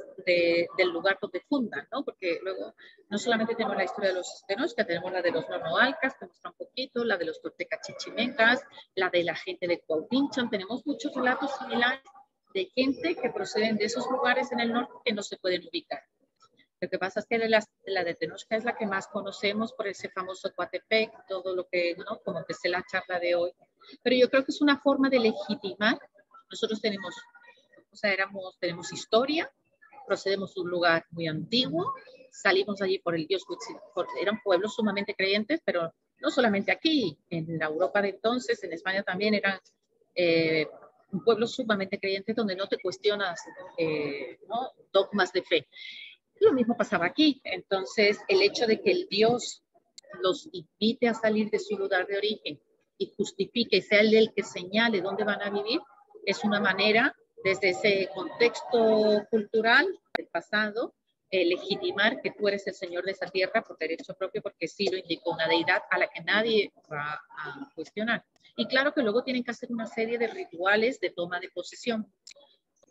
lugar donde fundan, ¿no? Porque luego no solamente tenemos la historia de los Tenochcas, tenemos la de los Nonoalcas, que muestra un poquito, la de los Toltecas Chichimecas, la de la gente de Cuautinchan, tenemos muchos relatos similares de gente que proceden de esos lugares en el norte que no se pueden ubicar. Lo que pasa es que la de Tenochca es la que más conocemos por ese famoso Coatepec, todo lo que, ¿no? Como empecé la charla de hoy. Pero yo creo que es una forma de legitimar. Nosotros tenemos, tenemos historia, procedemos de un lugar muy antiguo, salimos allí por el dios Huitzilopochtli. Eran pueblos sumamente creyentes, pero no solamente aquí, en la Europa de entonces, en España también eran un pueblo sumamente creyente donde no te cuestionas ¿no? dogmas de fe. Lo mismo pasaba aquí. Entonces, el hecho de que el Dios los invite a salir de su lugar de origen y justifique y sea él el que señale dónde van a vivir, es una manera, desde ese contexto cultural del pasado, legitimar que tú eres el señor de esa tierra por derecho propio, porque sí lo indicó una deidad a la que nadie va a cuestionar. Y claro que luego tienen que hacer una serie de rituales de toma de posesión.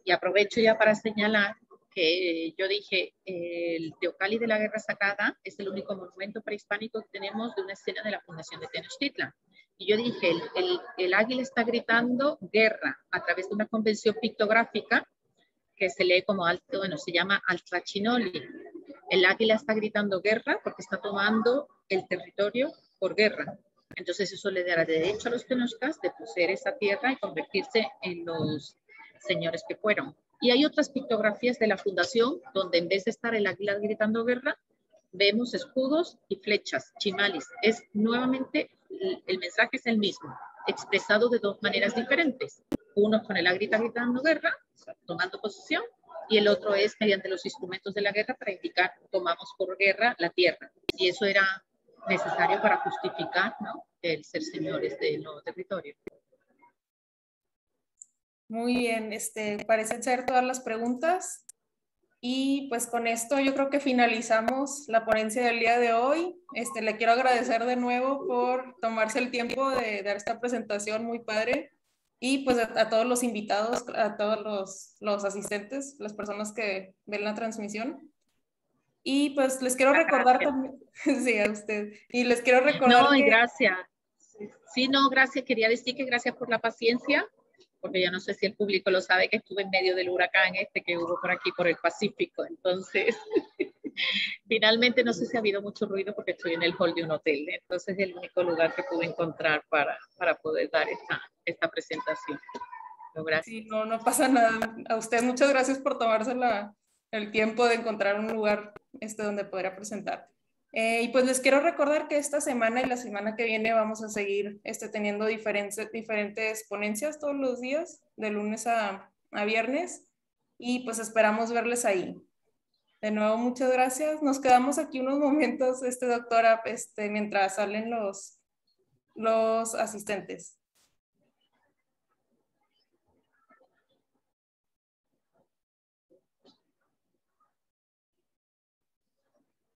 Y aprovecho ya para señalar que yo dije, el Teocalli de la Guerra Sacada es el único monumento prehispánico que tenemos de una escena de la fundación de Tenochtitlan. Y yo dije, el águila está gritando guerra a través de una convención pictográfica que se lee como alto, bueno, se llama Altrachinoli. El águila está gritando guerra porque está tomando el territorio por guerra. Entonces eso le dará derecho a los Tenochcas de poseer esa tierra y convertirse en los señores que fueron. Y hay otras pictografías de la fundación donde en vez de estar el águila gritando guerra, vemos escudos y flechas, chimalis. Es nuevamente, el mensaje es el mismo, expresado de dos maneras diferentes. Uno con el águila gritando guerra, o sea, tomando posesión, y el otro es mediante los instrumentos de la guerra para indicar tomamos por guerra la tierra. Y eso era necesario para justificar, ¿no?, el ser señores del nuevo territorio.
Muy bien, parecen ser todas las preguntas. Y pues con esto yo creo que finalizamos la ponencia del día de hoy. Le quiero agradecer de nuevo por tomarse el tiempo de dar esta presentación muy padre. Y pues a todos los invitados, a todos los asistentes, las personas que ven la transmisión. Y pues les quiero recordar también, sí, a usted. Y les quiero recordar
no, gracias. Sí, no, gracias. Quería decir que gracias por la paciencia, porque yo no sé si el público lo sabe, que estuve en medio del huracán que hubo por aquí, por el Pacífico. Entonces, finalmente no sé si ha habido mucho ruido porque estoy en el hall de un hotel. Entonces, es el único lugar que pude encontrar para poder dar esta presentación. No, gracias.
Sí, no pasa nada. A usted muchas gracias por tomarse el tiempo de encontrar un lugar donde poder presentar. Y pues les quiero recordar que esta semana y la semana que viene vamos a seguir teniendo diferentes ponencias todos los días, de lunes a viernes, y pues esperamos verles ahí. De nuevo, muchas gracias. Nos quedamos aquí unos momentos, doctora, mientras salen los asistentes.